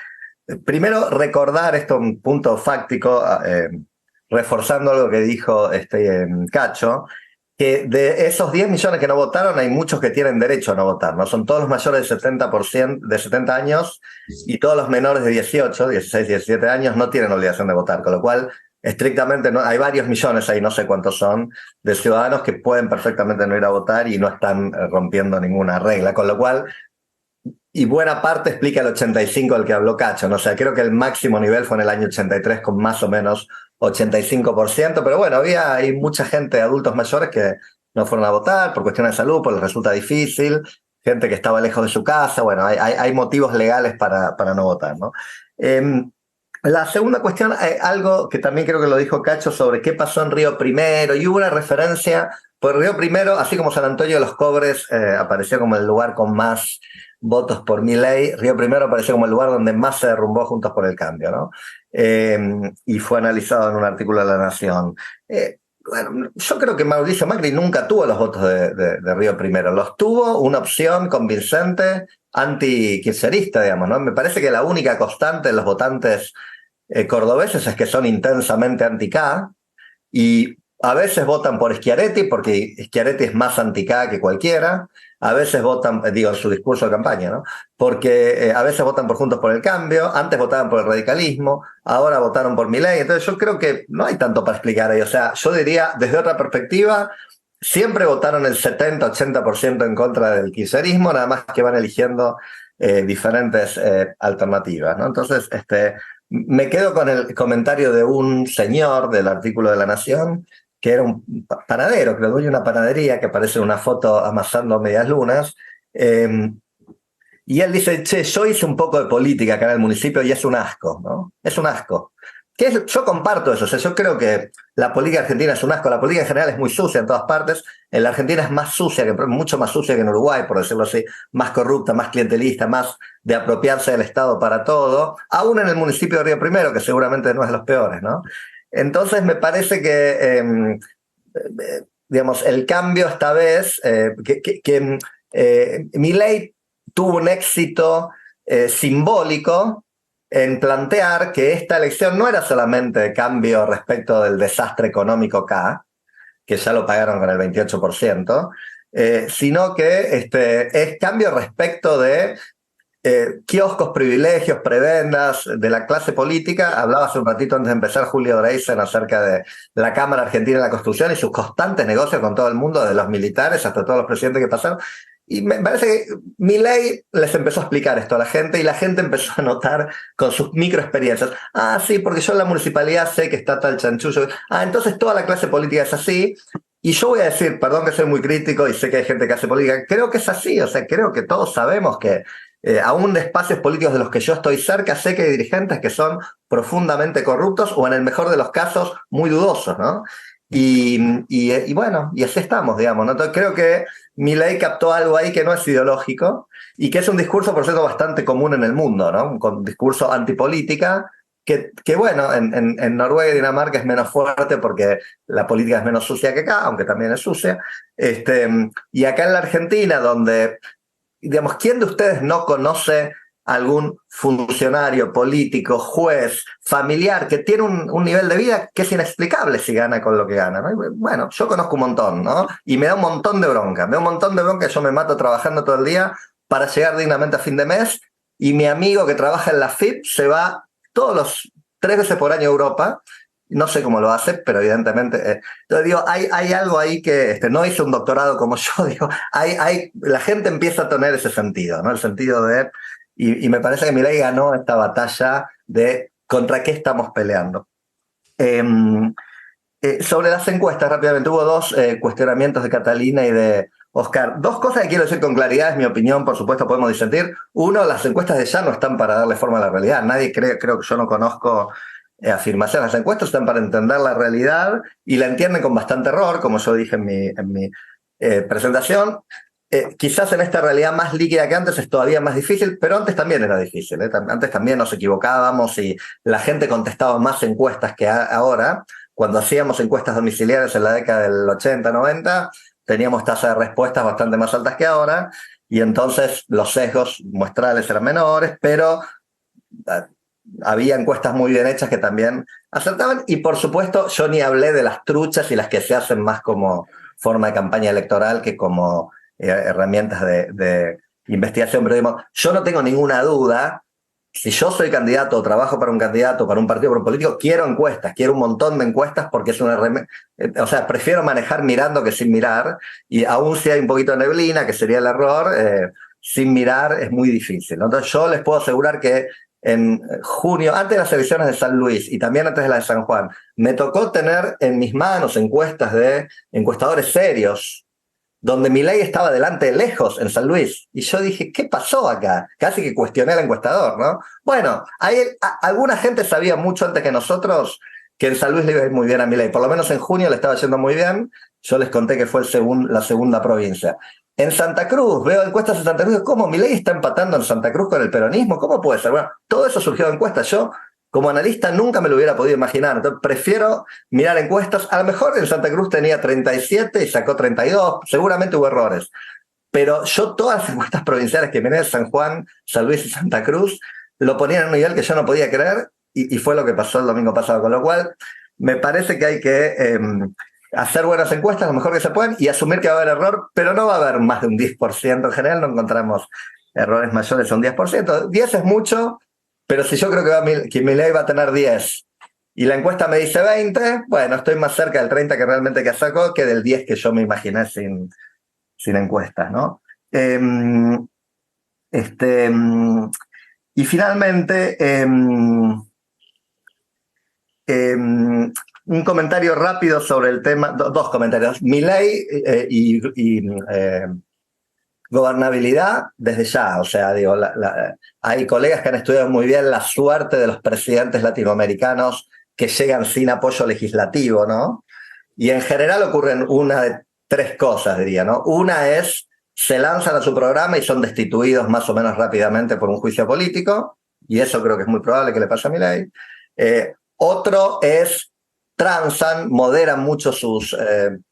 Primero, recordar esto, un punto fáctico, reforzando algo que dijo Cacho, que de esos 10 millones que no votaron, hay muchos que tienen derecho a no votar, ¿no? Son todos los mayores de 70 años y todos los menores de 18, 16, 17 años no tienen obligación de votar, con lo cual estrictamente no, hay varios millones ahí, no sé cuántos son, de ciudadanos que pueden perfectamente no ir a votar y no están rompiendo ninguna regla, con lo cual, y buena parte explica el 85 del que habló Cacho, ¿no? O sea, creo que el máximo nivel fue en el año 83 con más o menos 85%, pero bueno, hay mucha gente, adultos mayores, que no fueron a votar por cuestiones de salud, porque les resulta difícil, gente que estaba lejos de su casa, bueno, hay motivos legales para no votar, ¿no? La segunda cuestión, algo que también creo que lo dijo Cacho sobre qué pasó en Río Primero, y hubo una referencia, pues Río Primero, así como San Antonio de los Cobres apareció como el lugar con más votos por Milei, Río Primero apareció como el lugar donde más se derrumbó Juntos por el Cambio, ¿no? Y fue analizado en un artículo de La Nación. Bueno, yo creo que Mauricio Macri nunca tuvo los votos de Río Primero, los tuvo una opción convincente anti-kirchnerista, digamos, ¿no? Me parece que la única constante en los votantes cordobeses es que son intensamente anti-K, y a veces votan por Schiaretti porque Schiaretti es más anti-K que cualquiera, a veces votan, digo, en su discurso de campaña, ¿no? Porque a veces votan por Juntos por el Cambio, antes votaban por el radicalismo, ahora votaron por Milei. Entonces yo creo que no hay tanto para explicar ahí. O sea, yo diría, desde otra perspectiva, siempre votaron el 70-80% en contra del kirchnerismo, nada más que van eligiendo diferentes alternativas, ¿no? Entonces, me quedo con el comentario de un señor del artículo de La Nación, que era un panadero, que le doy una panadería, que aparece en una foto amasando medias lunas, y él dice, che, yo hice un poco de política acá en el municipio y es un asco, ¿no? Es un asco. yo comparto eso, o sea, yo creo que la política argentina es un asco, la política en general es muy sucia en todas partes, en la Argentina es más sucia, mucho más sucia que en Uruguay, por decirlo así, más corrupta, más clientelista, más de apropiarse del Estado para todo, aún en el municipio de Río Primero, que seguramente no es de los peores, ¿no? Entonces me parece que, digamos, el cambio esta vez, Milei tuvo un éxito simbólico en plantear que esta elección no era solamente cambio respecto del desastre económico acá, que ya lo pagaron con el 28%, sino que es cambio respecto de kioscos, privilegios, prebendas de la clase política. Hablaba hace un ratito antes de empezar Julio Dreisen acerca de la Cámara Argentina de la Construcción y sus constantes negocios con todo el mundo, de los militares hasta todos los presidentes que pasaron. Y me parece que Milei les empezó a explicar esto a la gente y la gente empezó a notar con sus microexperiencias. Ah, sí, porque yo en la municipalidad sé que está tal chanchullo. Ah, entonces toda la clase política es así. Y yo voy a decir, perdón que soy muy crítico y sé que hay gente que hace política, creo que es así, o sea, creo que todos sabemos que aún de espacios políticos de los que yo estoy cerca, sé que hay dirigentes que son profundamente corruptos o en el mejor de los casos muy dudosos, ¿no? Y bueno, y así estamos, digamos, ¿no? Entonces creo que Milei captó algo ahí que no es ideológico y que es un discurso, por cierto, bastante común en el mundo, ¿no? Un discurso antipolítica que bueno, en Noruega y Dinamarca es menos fuerte porque la política es menos sucia que acá, aunque también es sucia. Y acá en la Argentina, donde, digamos, ¿quién de ustedes no conoce algún funcionario, político, juez, familiar que tiene un nivel de vida que es inexplicable si gana con lo que gana, ¿no? Y bueno, yo conozco un montón, ¿no? Y me da un montón de bronca, yo me mato trabajando todo el día para llegar dignamente a fin de mes y mi amigo que trabaja en la FIP se va todos los 3 veces por año a Europa. No sé cómo lo hace, pero evidentemente... entonces digo, hay algo ahí que no hice un doctorado como yo, digo, la gente empieza a tener ese sentido, ¿no? El sentido de... Y me parece que Milei ganó esta batalla de contra qué estamos peleando. Sobre las encuestas, rápidamente, hubo 2 cuestionamientos de Catalina y de Oscar. 2 cosas que quiero decir con claridad, es mi opinión, por supuesto podemos disentir. Uno, las encuestas de ya no están para darle forma a la realidad. Nadie creo que yo no conozco afirmaciones. Las encuestas están para entender la realidad y la entienden con bastante error, como yo dije en mi presentación. Quizás en esta realidad más líquida que antes es todavía más difícil, pero antes también era difícil, ¿eh? Antes también nos equivocábamos y la gente contestaba más encuestas que ahora. Cuando hacíamos encuestas domiciliares en la década del 80, 90, teníamos tasas de respuestas bastante más altas que ahora y entonces los sesgos muestrales eran menores, pero había encuestas muy bien hechas que también acertaban y por supuesto yo ni hablé de las truchas y las que se hacen más como forma de campaña electoral que como herramientas de investigación, pero digamos, yo no tengo ninguna duda, si yo soy candidato o trabajo para un candidato, para un partido, para un político, quiero encuestas, quiero un montón de encuestas porque es o sea, prefiero manejar mirando que sin mirar, y aún si hay un poquito de neblina, que sería el error, sin mirar es muy difícil, ¿no? Entonces yo les puedo asegurar que en junio, antes de las elecciones de San Luis y también antes de las de San Juan, me tocó tener en mis manos encuestas de encuestadores serios, donde Milei estaba delante lejos en San Luis. Y yo dije, ¿qué pasó acá? Casi que cuestioné al encuestador, ¿no? Bueno, alguna gente sabía mucho antes que nosotros que en San Luis le iba a ir muy bien a Milei. Por lo menos en junio le estaba yendo muy bien. Yo les conté que fue la segunda provincia. En Santa Cruz, veo encuestas en Santa Cruz, ¿cómo Milei está empatando en Santa Cruz con el peronismo? ¿Cómo puede ser? Bueno, todo eso surgió de encuestas. Yo, como analista, nunca me lo hubiera podido imaginar. Entonces, prefiero mirar encuestas. A lo mejor en Santa Cruz tenía 37 y sacó 32. Seguramente hubo errores. Pero yo todas las encuestas provinciales que miré de San Juan, San Luis y Santa Cruz, lo ponían en un nivel que yo no podía creer y fue lo que pasó el domingo pasado. Con lo cual, me parece que hay que hacer buenas encuestas lo mejor que se pueden y asumir que va a haber error, pero no va a haber más de un 10%. En general no encontramos errores mayores a un 10%. 10 es mucho, pero si yo creo que Milei va a tener 10 y la encuesta me dice 20, bueno, estoy más cerca del 30 que realmente que sacó que del 10 que yo me imaginé sin encuestas, ¿no? Y finalmente, un comentario rápido sobre el tema, 2 comentarios. Milei y gobernabilidad desde ya, o sea, digo, hay colegas que han estudiado muy bien la suerte de los presidentes latinoamericanos que llegan sin apoyo legislativo, ¿no? Y en general ocurren una de tres cosas, diría, ¿no? Una es, se lanzan a su programa y son destituidos más o menos rápidamente por un juicio político, y eso creo que es muy probable que le pase a Milei. Otro es, transan, moderan mucho sus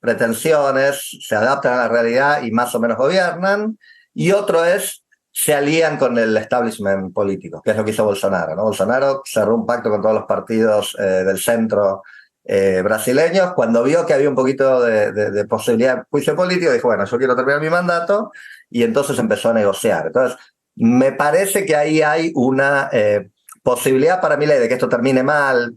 pretensiones, se adaptan a la realidad y más o menos gobiernan. Y otro es, se alían con el establishment político, que es lo que hizo Bolsonaro, ¿no? Bolsonaro cerró un pacto con todos los partidos del centro brasileños. Cuando vio que había un poquito de posibilidad de juicio político, dijo, bueno, yo quiero terminar mi mandato, y entonces empezó a negociar. Entonces, me parece que ahí hay una posibilidad para Milei de que esto termine mal,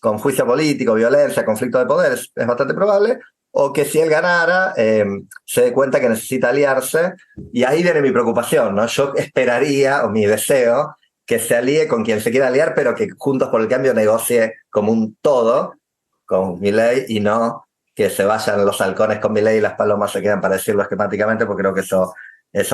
con juicio político, violencia, conflicto de poderes, es bastante probable, o que si él ganara, se dé cuenta que necesita aliarse, y ahí viene mi preocupación, ¿no? Yo esperaría, o mi deseo, que se alíe con quien se quiera aliar, pero que Juntos por el Cambio negocie como un todo con Milei, y no que se vayan los halcones con Milei y las palomas se quedan, para decirlo esquemáticamente, porque creo que eso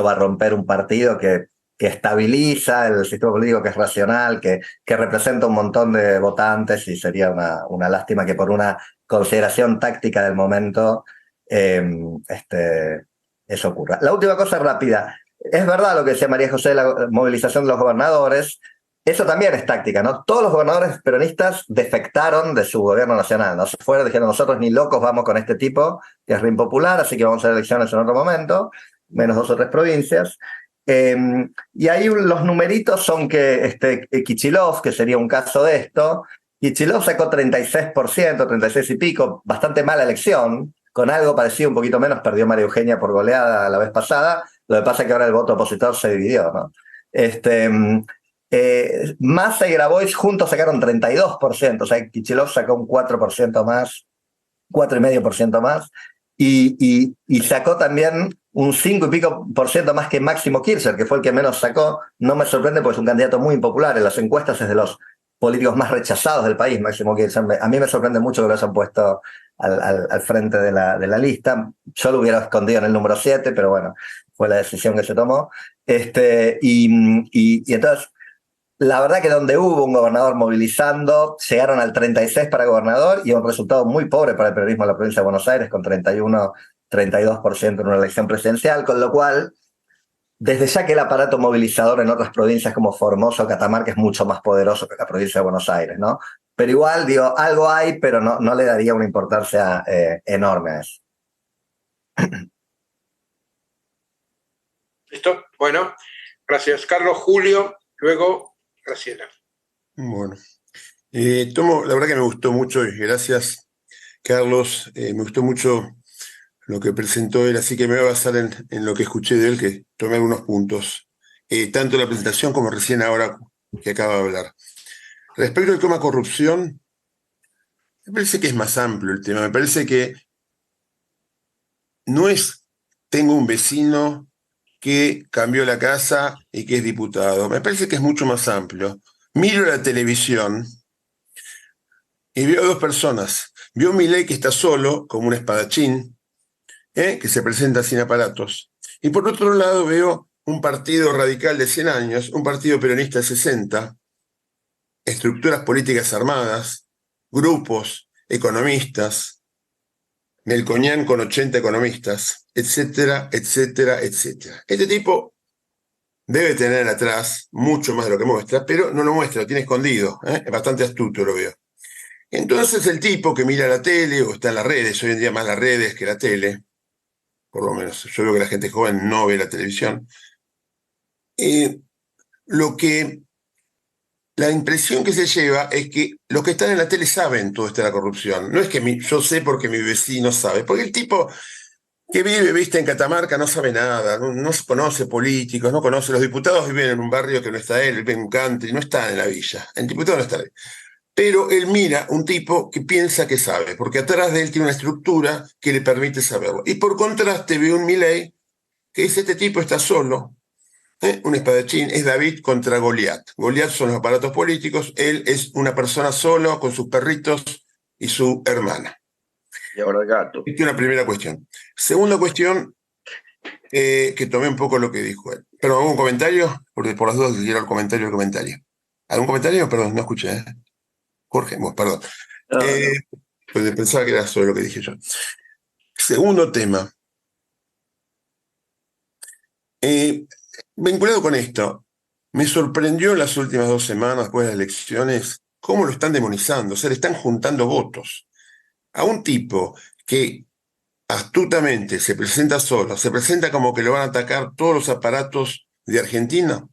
va a romper un partido que estabiliza el sistema político, que es racional, que representa un montón de votantes, y sería una lástima que por una consideración táctica del momento eso ocurra. La última cosa rápida. Es verdad lo que decía María José de la movilización de los gobernadores. Eso también es táctica, ¿no? Todos los gobernadores peronistas defectaron de su gobierno nacional, ¿no? Se fueron, dijeron, nosotros ni locos vamos con este tipo, que es re impopular, así que vamos a hacer elecciones en otro momento, menos 2 o 3 provincias. Y ahí los numeritos son que Kicillof, que sería un caso de esto, Kicillof sacó 36%, 36 y pico, bastante mala elección, con algo parecido, un poquito menos, perdió María Eugenia por goleada la vez pasada. Lo que pasa es que ahora el voto opositor se dividió, ¿no? Massa y Grabois juntos sacaron 32%, o sea, Kicillof sacó un 4% más, 4,5% más, y sacó también un 5 y pico % más que Máximo Kirchner, que fue el que menos sacó. No me sorprende porque es un candidato muy impopular. En las encuestas es de los políticos más rechazados del país, Máximo Kirchner. A mí me sorprende mucho que lo hayan puesto al frente de la lista. Yo lo hubiera escondido en el número 7, pero bueno, fue la decisión que se tomó. Y entonces, la verdad que donde hubo un gobernador movilizando, llegaron al 36 para gobernador, y un resultado muy pobre para el peronismo de la provincia de Buenos Aires, con 32% en una elección presidencial, con lo cual, desde ya que el aparato movilizador en otras provincias como Formosa o Catamarca es mucho más poderoso que la provincia de Buenos Aires, ¿no? Pero igual, digo, algo hay, pero no le daría una importancia enorme a eso. ¿Listo? Bueno, gracias, Carlos. Julio, luego Graciela. Bueno, Tomo, la verdad que me gustó mucho, y gracias, Carlos. Me gustó mucho lo que presentó él, así que me voy a basar en lo que escuché de él, que tomé algunos puntos, tanto en la presentación como recién ahora que acaba de hablar. Respecto al tema corrupción, me parece que es más amplio el tema. Me parece que no es, tengo un vecino que cambió la casa y que es diputado. Me parece que es mucho más amplio. Miro la televisión y veo a 2 personas. Veo a Milei, que está solo, como un espadachín, que se presenta sin aparatos. Y por otro lado veo un partido radical de 100 años, un partido peronista de 60, estructuras políticas armadas, grupos, economistas, Melconian con 80 economistas, etcétera, etcétera, etcétera. Este tipo debe tener atrás mucho más de lo que muestra, pero no lo muestra, lo tiene escondido. Es bastante astuto, lo veo. Entonces el tipo que mira la tele o está en las redes, hoy en día más las redes que la tele, por lo menos yo veo que la gente joven no ve la televisión, la impresión que se lleva es que los que están en la tele saben todo esto de la corrupción. No es que yo sé porque mi vecino sabe, porque el tipo que vive, viste, en Catamarca no sabe nada, no conoce políticos, no conoce. Los diputados viven en un barrio que no está él, vive en un country, no está en la villa. El diputado no está ahí. Pero él mira un tipo que piensa que sabe, porque atrás de él tiene una estructura que le permite saberlo. Y por contraste ve un Milei que dice, este tipo está solo, un espadachín, es David contra Goliat. Goliat son los aparatos políticos, él es una persona solo con sus perritos y su hermana. Y ahora el gato. Esta es una primera cuestión. Segunda cuestión, que tomé un poco lo que dijo él. Perdón, ¿algún comentario? Porque por las dudas quiero el comentario. ¿Algún comentario? Perdón, no escuché. Jorge, bueno, perdón. No, no. Pues pensaba que era sobre lo que dije yo. Segundo tema. Vinculado con esto, me sorprendió en las últimas 2 semanas después de las elecciones cómo lo están demonizando, o sea, le están juntando votos a un tipo que astutamente se presenta solo, se presenta como que lo van a atacar todos los aparatos de Argentina,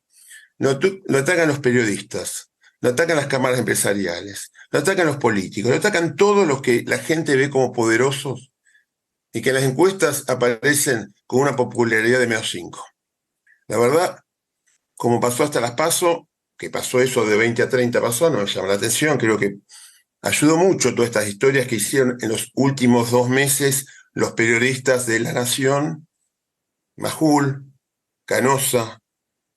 lo atacan los periodistas, lo atacan las cámaras empresariales, lo atacan los políticos, lo atacan todos los que la gente ve como poderosos y que en las encuestas aparecen con una popularidad de -5. La verdad, como pasó hasta las PASO, que pasó eso de 20 a 30 pasó, no me llama la atención, creo que ayudó mucho todas estas historias que hicieron en los últimos 2 meses los periodistas de La Nación, Majul, Canosa,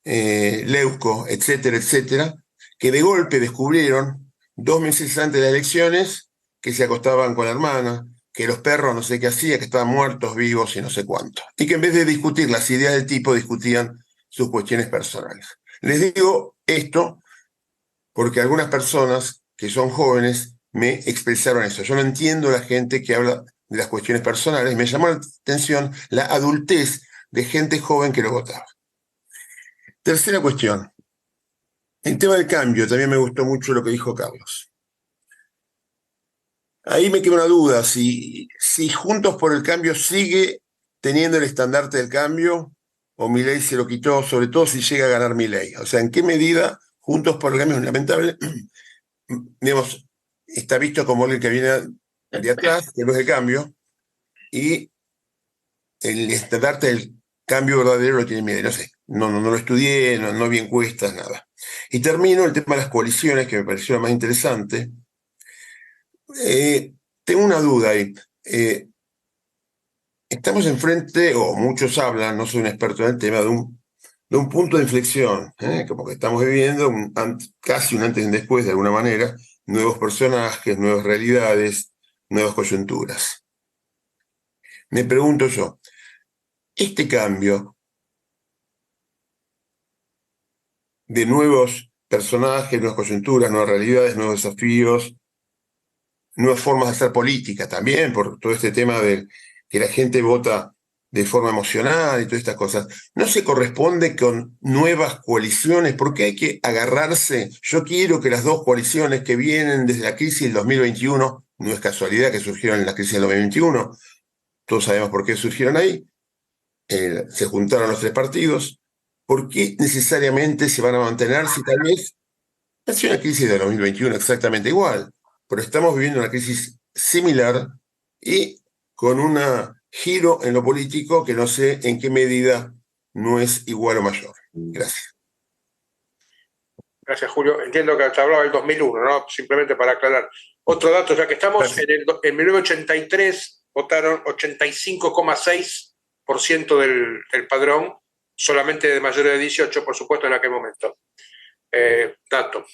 Leuco, etcétera, etcétera, que de golpe descubrieron 2 meses antes de las elecciones que se acostaban con la hermana, que los perros no sé qué hacían, que estaban muertos, vivos y no sé cuánto. Y que en vez de discutir las ideas del tipo, discutían sus cuestiones personales. Les digo esto porque algunas personas que son jóvenes me expresaron eso. Yo no entiendo a la gente que habla de las cuestiones personales. Me llamó la atención la adultez de gente joven que lo votaba. Tercera cuestión. El tema del cambio, también me gustó mucho lo que dijo Carlos. Ahí me queda una duda, si Juntos por el Cambio sigue teniendo el estandarte del cambio o Milei se lo quitó, sobre todo si llega a ganar Milei. O sea, ¿en qué medida Juntos por el Cambio es lamentable? Digamos, está visto como alguien que viene de atrás, que no es el cambio, y el estandarte del cambio verdadero lo tiene Milei. No sé, no lo estudié, no vi encuestas, nada. Y termino el tema de las coaliciones, que me pareció lo más interesante. Tengo una duda ahí. Estamos enfrente, o muchos hablan, no soy un experto en el tema, de un punto de inflexión, como que estamos viviendo casi un antes y un después, de alguna manera, nuevos personajes, nuevas realidades, nuevas coyunturas. Me pregunto yo, este cambio de nuevos personajes, nuevas coyunturas, nuevas realidades, nuevos desafíos, nuevas formas de hacer política también, por todo este tema de que la gente vota de forma emocional y todas estas cosas, ¿no se corresponde con nuevas coaliciones? ¿Por qué hay que agarrarse? Yo quiero que las 2 coaliciones que vienen desde la crisis del 2021, no es casualidad que surgieron en la crisis del 2021, todos sabemos por qué surgieron ahí, se juntaron los 3 partidos, ¿por qué necesariamente se van a mantener si tal vez ha sido una crisis del 2021 exactamente igual? Pero estamos viviendo una crisis similar y con un giro en lo político que no sé en qué medida no es igual o mayor. Gracias. Gracias, Julio. Entiendo que te hablaba del 2001, ¿no? Simplemente para aclarar. Otro dato, ya que estamos, en 1983 votaron 85,6% del padrón, solamente de mayores de 18, por supuesto, en aquel momento. Dato.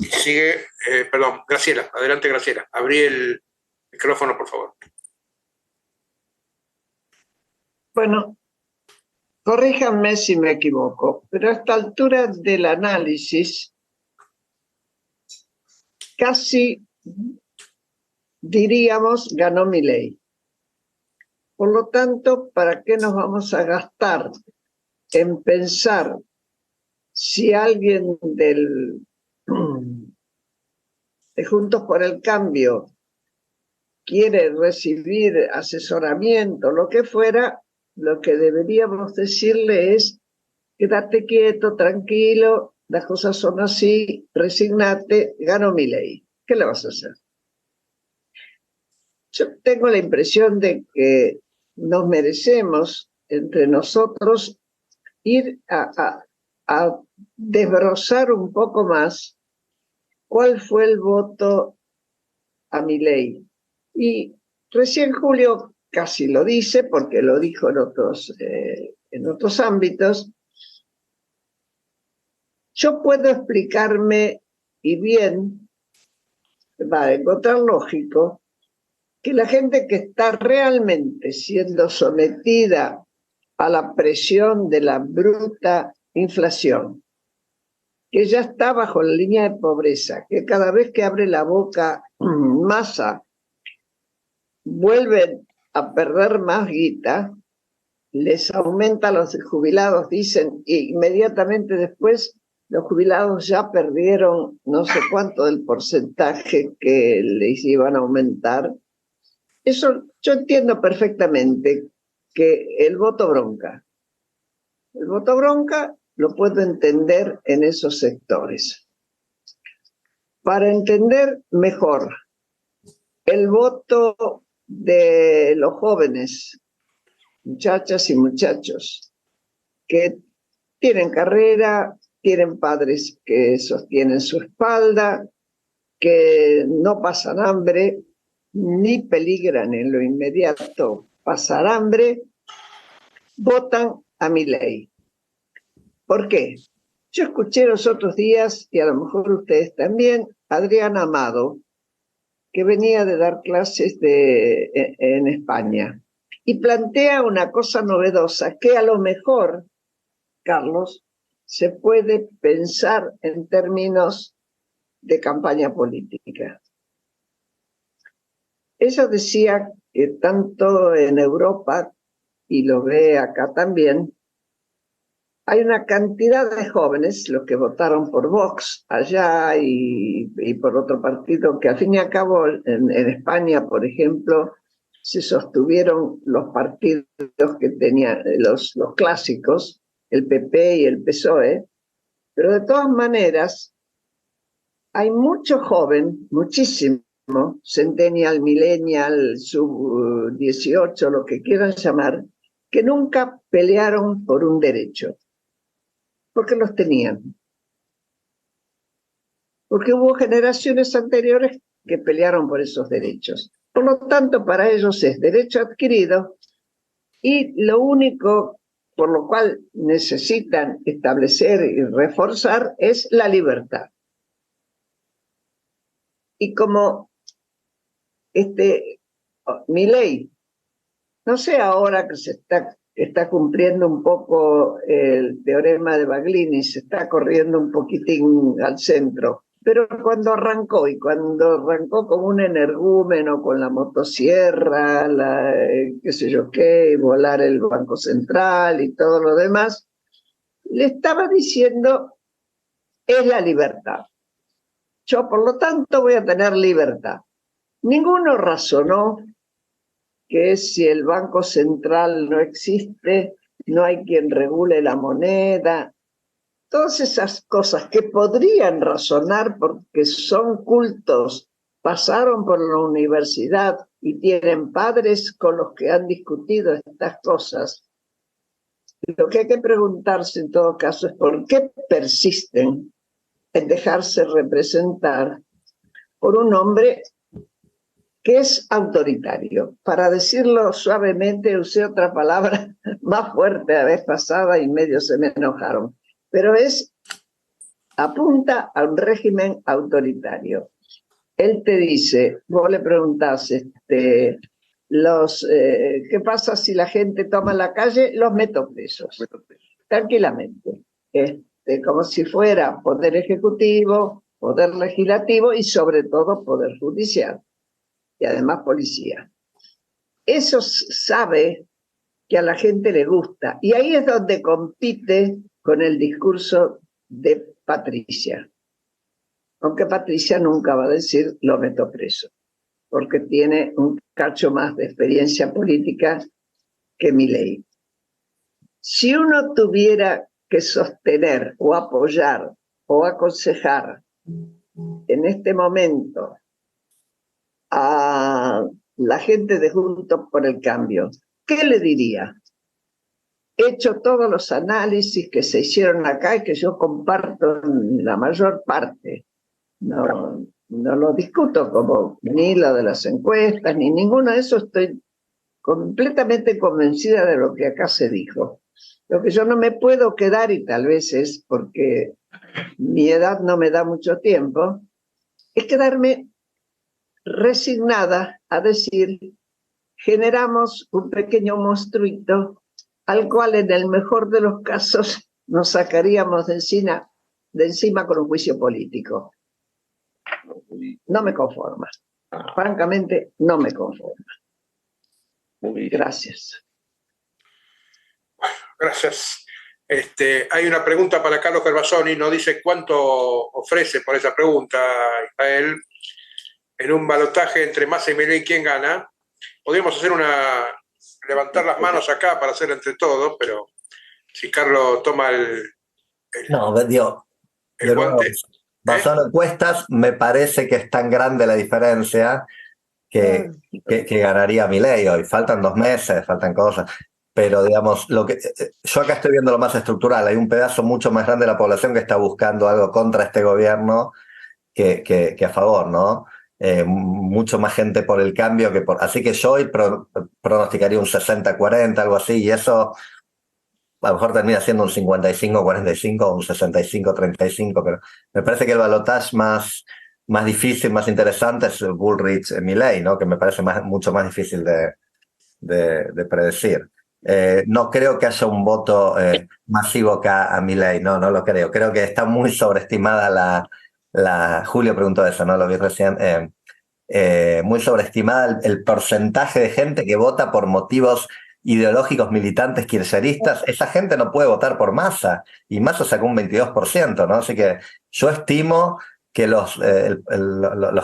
Sigue, perdón, Graciela. Adelante, Graciela. Abrí el micrófono, por favor. Bueno, corríjanme si me equivoco, pero a esta altura del análisis, casi diríamos ganó Milei. Por lo tanto, ¿para qué nos vamos a gastar en pensar si alguien de Juntos por el Cambio quiere recibir asesoramiento, lo que fuera? Lo que deberíamos decirle es: quédate quieto, tranquilo, las cosas son así, resignate, ganó Milei. ¿Qué le vas a hacer? Yo tengo la impresión de que nos merecemos entre nosotros ir a desbrozar un poco más cuál fue el voto a Milei. Y recién Julio casi lo dice, porque lo dijo en otros ámbitos. Yo puedo explicarme, y bien, va a encontrar lógico, que la gente que está realmente siendo sometida a la presión de la bruta inflación, que ya está bajo la línea de pobreza, que cada vez que abre la boca Massa vuelven a perder más guita, les aumenta a los jubilados, dicen, e inmediatamente después los jubilados ya perdieron no sé cuánto del porcentaje que les iban a aumentar. Eso yo entiendo perfectamente que el voto bronca lo puedo entender en esos sectores. Para entender mejor el voto de los jóvenes, muchachas y muchachos, que tienen carrera, tienen padres que sostienen su espalda, que no pasan hambre, ni peligran en lo inmediato pasar hambre, votan a Milei. ¿Por qué? Yo escuché los otros días, y a lo mejor ustedes también, a Adrián Amado, que venía de dar clases en España, y plantea una cosa novedosa, que a lo mejor, Carlos, se puede pensar en términos de campaña política. Ella decía que tanto en Europa, y lo ve acá también, hay una cantidad de jóvenes, los que votaron por Vox allá y por otro partido, que al fin y al cabo en España, por ejemplo, se sostuvieron los partidos que tenían los clásicos, el PP y el PSOE, pero de todas maneras hay mucho joven, muchísimo, centennial, millennial, sub-18, lo que quieran llamar, que nunca pelearon por un derecho, porque los tenían. Porque hubo generaciones anteriores que pelearon por esos derechos. Por lo tanto, para ellos es derecho adquirido y lo único por lo cual necesitan establecer y reforzar es la libertad. Y como Milei, no sé ahora que se está cumpliendo un poco el teorema de Baglini, se está corriendo un poquitín al centro, pero cuando arrancó como un energúmeno con la motosierra, qué sé yo qué, volar el Banco Central y todo lo demás, le estaba diciendo, es la libertad. Yo, por lo tanto, voy a tener libertad. Ninguno razonó que si el Banco Central no existe, no hay quien regule la moneda. Todas esas cosas que podrían razonar porque son cultos, pasaron por la universidad y tienen padres con los que han discutido estas cosas. Lo que hay que preguntarse en todo caso es por qué persisten en dejarse representar por un hombre que es autoritario. Para decirlo suavemente, usé otra palabra más fuerte la vez pasada y medio se me enojaron, pero apunta a un régimen autoritario. Él te dice, vos le preguntás, ¿qué pasa si la gente toma la calle? Los meto presos, tranquilamente. Como si fuera poder ejecutivo, poder legislativo y sobre todo poder judicial. Y además policía. Eso sabe que a la gente le gusta. Y ahí es donde compite con el discurso de Patricia. Aunque Patricia nunca va a decir lo meto preso, porque tiene un cacho más de experiencia política que Milei. Si uno tuviera que sostener o apoyar o aconsejar en este momento a la gente de Juntos por el Cambio, ¿qué le diría? He hecho todos los análisis que se hicieron acá y que yo comparto en la mayor parte. No lo discuto como ni lo de las encuestas, ni ninguno de eso. Estoy completamente convencida de lo que acá se dijo. Lo que yo no me puedo quedar, y tal vez es porque mi edad no me da mucho tiempo, es quedarme resignada a decir, generamos un pequeño monstruito al cual en el mejor de los casos nos sacaríamos de encima de encima con un juicio político. No me conforma. Francamente, no me conforma. Gracias. Gracias. Hay una pregunta para Carlos Gervasoni, nos dice cuánto ofrece por esa pregunta, Israel, en un balotaje entre Massa y Milei, ¿quién gana? Podríamos hacer levantar las manos acá para hacer entre todos, pero si Carlos toma No, el guante. Basado en encuestas, me parece que es tan grande la diferencia que ganaría Milei hoy. Faltan 2 meses, faltan cosas. Pero, digamos, yo acá estoy viendo lo más estructural. Hay un pedazo mucho más grande de la población que está buscando algo contra este gobierno que a favor, ¿no? Mucho más gente por el cambio que por... Así que yo hoy pronosticaría un 60-40, algo así, y eso a lo mejor termina siendo un 55-45 o un 65-35, pero me parece que el balotaje más difícil, más interesante es Bullrich-Milei, ¿no? Que me parece mucho más difícil de predecir. No creo que haya un voto masivo acá a Milei, no lo creo. Creo que está muy sobreestimada Julio preguntó eso, ¿no? Lo vi recién. Muy sobreestimada el porcentaje de gente que vota por motivos ideológicos militantes kirchneristas. Esa gente no puede votar por Massa, y Massa sacó un 22%, ¿no? Así que yo estimo que los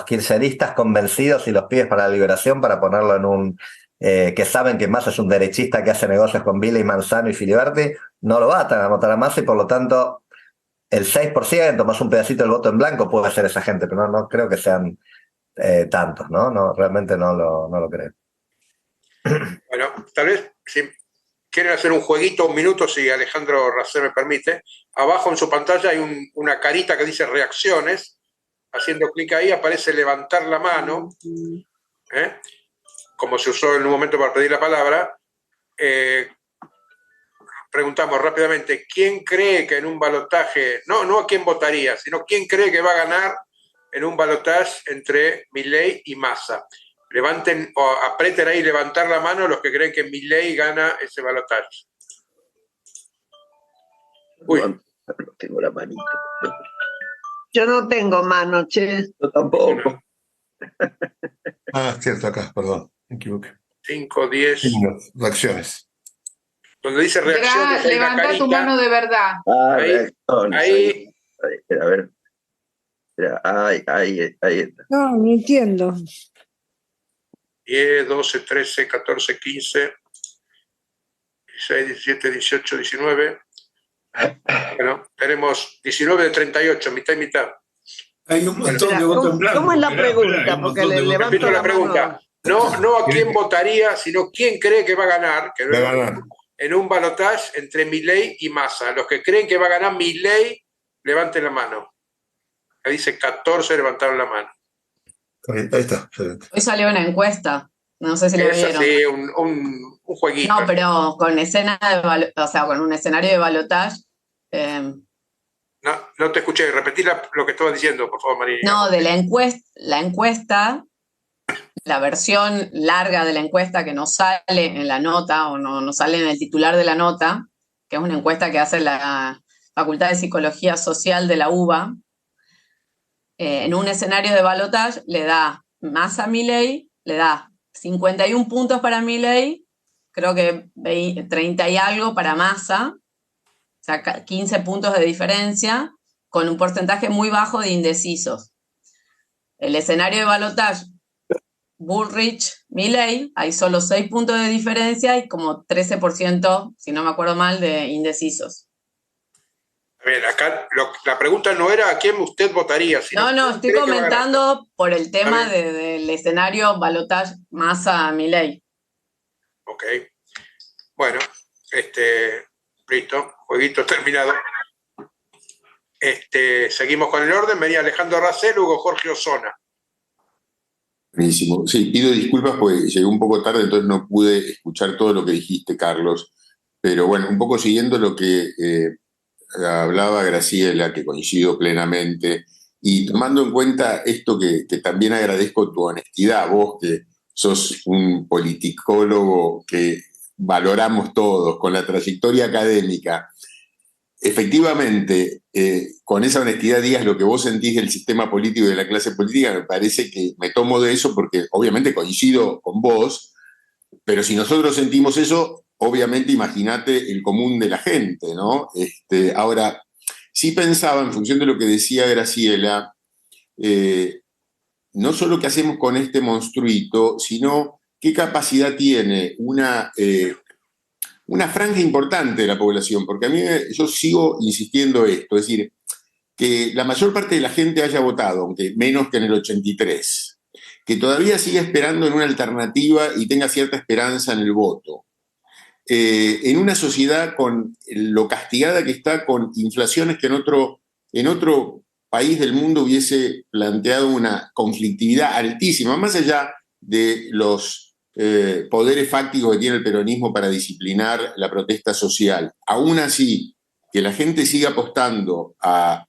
kirchneristas convencidos y los pibes para la liberación, para ponerlo en un... que saben que Massa es un derechista que hace negocios con Vila y Manzano y Filiberti, no lo van a votar a Massa, y por lo tanto el 6% más un pedacito del voto en blanco puede ser esa gente, pero no creo que sean tantos, ¿no? Realmente no lo creo. Bueno, tal vez si quieren hacer un jueguito, un minuto, si Alejandro Racé me permite. Abajo en su pantalla hay una carita que dice reacciones. Haciendo clic ahí aparece levantar la mano, como se usó en un momento para pedir la palabra. Preguntamos rápidamente, ¿quién cree que en un balotaje, no a quién votaría, sino quién cree que va a ganar en un balotaje entre Milei y Massa? Levanten o aprieten ahí levantar la mano los que creen que Milei gana ese balotaje. Uy. No tengo la manito. Yo no tengo mano, che. Yo tampoco. Cierto, acá, perdón, me equivoqué. 5, 10. Reacciones. Donde dice reacciones. Levanta tu mano de verdad. Ahí. A ver. Ahí está. No entiendo. 10, 12, 13, 14, 15, 16, 17, 18, 19. Bueno, tenemos 19 de 38, mitad y mitad. Hay un montón de votos en blanco. ¿Cómo es la pregunta? Porque le levanto repito la pregunta. No a quién votaría, sino quién cree que va a ganar. Que va a ganar. En un balotaje entre Milei y Massa. Los que creen que va a ganar Milei, levanten la mano. Ahí dice 14, levantaron la mano. Ahí está. Hoy salió una encuesta, no sé si lo vieron. Sí, un jueguito. No, pero con con un escenario de balotaje. No te escuché, repetí lo que estabas diciendo, por favor, María. No, de la encuesta, la versión larga de la encuesta que no sale en la nota o no sale en el titular de la nota, que es una encuesta que hace la Facultad de Psicología Social de la UBA. En un escenario de balotaje le da Massa a Milei, le da 51 puntos para Milei, creo que 30 y algo para Massa, o sea, 15 puntos de diferencia, con un porcentaje muy bajo de indecisos. El escenario de balotaje Bullrich-Milei, hay solo 6 puntos de diferencia y como 13%, si no me acuerdo mal, de indecisos. Bien, acá la pregunta no era a quién usted votaría, sino estoy comentando por el tema del escenario balotaje Massa-Milei. Ok. Bueno, listo, jueguito terminado. Seguimos con el orden. Venía Alejandro Racé, luego Jorge Osona. Buenísimo. Sí, pido disculpas porque llegué un poco tarde, entonces no pude escuchar todo lo que dijiste, Carlos. Pero bueno, un poco siguiendo lo que hablaba Graciela, que coincido plenamente, y tomando en cuenta esto que también agradezco tu honestidad, vos que sos un politicólogo que valoramos todos, con la trayectoria académica. Efectivamente, con esa honestidad digas lo que vos sentís del sistema político y de la clase política, me parece que me tomo de eso porque obviamente coincido con vos, pero si nosotros sentimos eso, obviamente imagínate el común de la gente, ¿no? Ahora, sí pensaba, en función de lo que decía Graciela, no solo qué hacemos con este monstruito, sino qué capacidad tiene una franja importante de la población, porque a mí yo sigo insistiendo esto, es decir, que la mayor parte de la gente haya votado, aunque menos que en el 83, que todavía siga esperando en una alternativa y tenga cierta esperanza en el voto. En una sociedad con lo castigada que está, con inflaciones que en otro país del mundo hubiese planteado una conflictividad altísima, más allá de los poderes fácticos que tiene el peronismo para disciplinar la protesta social. Aún así, que la gente siga apostando a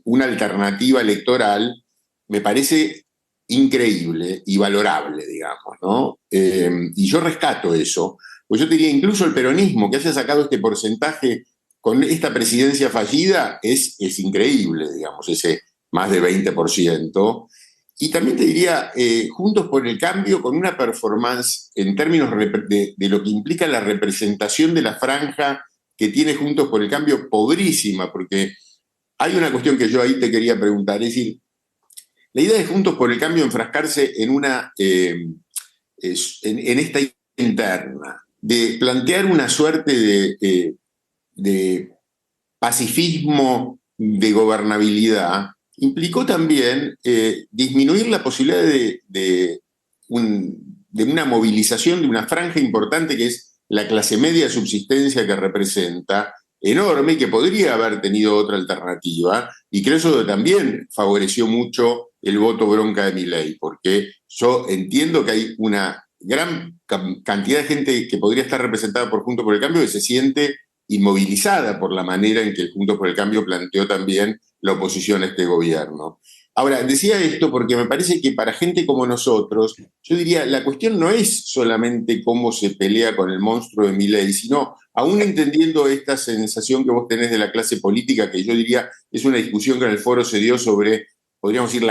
una alternativa electoral, me parece increíble y valorable, digamos, ¿no? Y yo rescato eso, pues yo diría, incluso el peronismo, que haya sacado este porcentaje con esta presidencia fallida, es increíble, digamos, ese más de 20%. Y también te diría, Juntos por el Cambio, con una performance en términos de lo que implica la representación de la franja que tiene Juntos por el Cambio, pobrísima, porque hay una cuestión que yo ahí te quería preguntar, es decir, la idea de Juntos por el Cambio enfrascarse en esta interna, de plantear una suerte de pacifismo de gobernabilidad, implicó también disminuir la posibilidad de una movilización de una franja importante que es la clase media de subsistencia que representa, enorme, y que podría haber tenido otra alternativa, y creo que eso también favoreció mucho el voto bronca de Milei, porque yo entiendo que hay una gran cantidad de gente que podría estar representada por Juntos por el Cambio que se siente inmovilizada por la manera en que el Juntos por el Cambio planteó también la oposición a este gobierno. Ahora, decía esto porque me parece que para gente como nosotros, yo diría, la cuestión no es solamente cómo se pelea con el monstruo de Milei, sino, aún entendiendo esta sensación que vos tenés de la clase política, que yo diría es una discusión que en el foro se dio sobre, podríamos decir,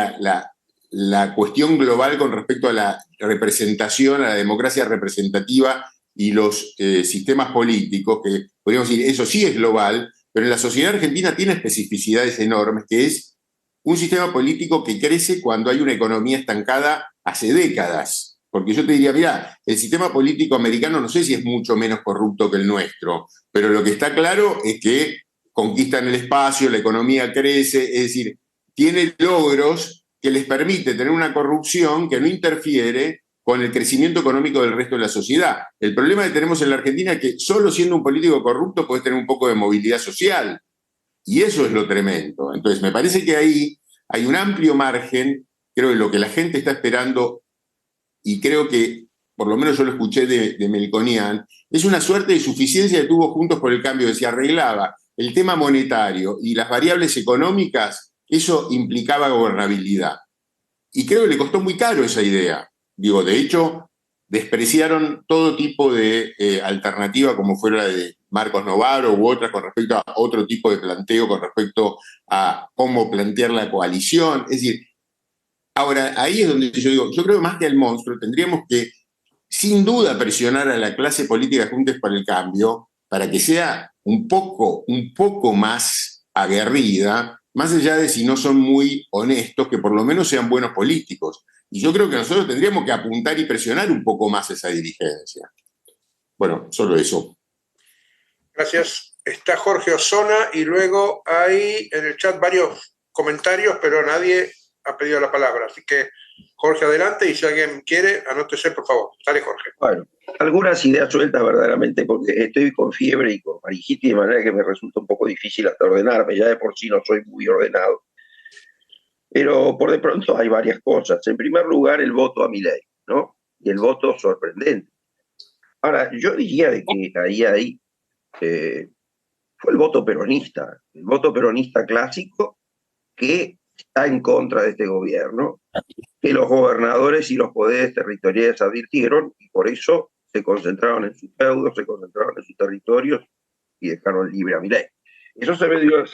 la cuestión global con respecto a la representación, a la democracia representativa y los sistemas políticos, que podríamos decir, eso sí es global, pero en la sociedad argentina tiene especificidades enormes, que es un sistema político que crece cuando hay una economía estancada hace décadas. Porque yo te diría, mira, el sistema político americano no sé si es mucho menos corrupto que el nuestro, pero lo que está claro es que conquistan el espacio, la economía crece, es decir, tiene logros que les permite tener una corrupción que no interfiere con el crecimiento económico del resto de la sociedad. El problema que tenemos en la Argentina es que solo siendo un político corrupto puedes tener un poco de movilidad social. Y eso es lo tremendo. Entonces, me parece que ahí hay un amplio margen, creo que lo que la gente está esperando, y creo que, por lo menos yo lo escuché de Melconian, es una suerte de suficiencia que tuvo Juntos por el Cambio, que se arreglaba el tema monetario y las variables económicas, eso implicaba gobernabilidad. Y creo que le costó muy caro esa idea. Digo, de hecho, despreciaron todo tipo de alternativa, como fuera la de Marcos Novaro u otras con respecto a otro tipo de planteo, con respecto a cómo plantear la coalición. Es decir, ahora, ahí es donde yo digo, yo creo que más que al monstruo, tendríamos que, sin duda, presionar a la clase política de Juntos por el Cambio para que sea un poco más aguerrida, más allá de si no son muy honestos, que por lo menos sean buenos políticos. Y yo creo que nosotros tendríamos que apuntar y presionar un poco más esa dirigencia. Bueno, solo eso. Gracias. Está Jorge Osona y luego hay en el chat varios comentarios, pero nadie ha pedido la palabra. Así que, Jorge, adelante, y si alguien quiere, anótese, por favor. Dale, Jorge. Bueno, algunas ideas sueltas verdaderamente, porque estoy con fiebre y con faringitis, de manera que me resulta un poco difícil hasta ordenarme. Ya de por sí no soy muy ordenado. Pero por de pronto hay varias cosas. En primer lugar, el voto a Milei, ¿no? Y el voto sorprendente. Ahora, yo diría de que ahí fue el voto peronista clásico que está en contra de este gobierno, que los gobernadores y los poderes territoriales advirtieron y por eso se concentraron en sus feudos, se concentraron en sus territorios y dejaron libre a Milei. Eso se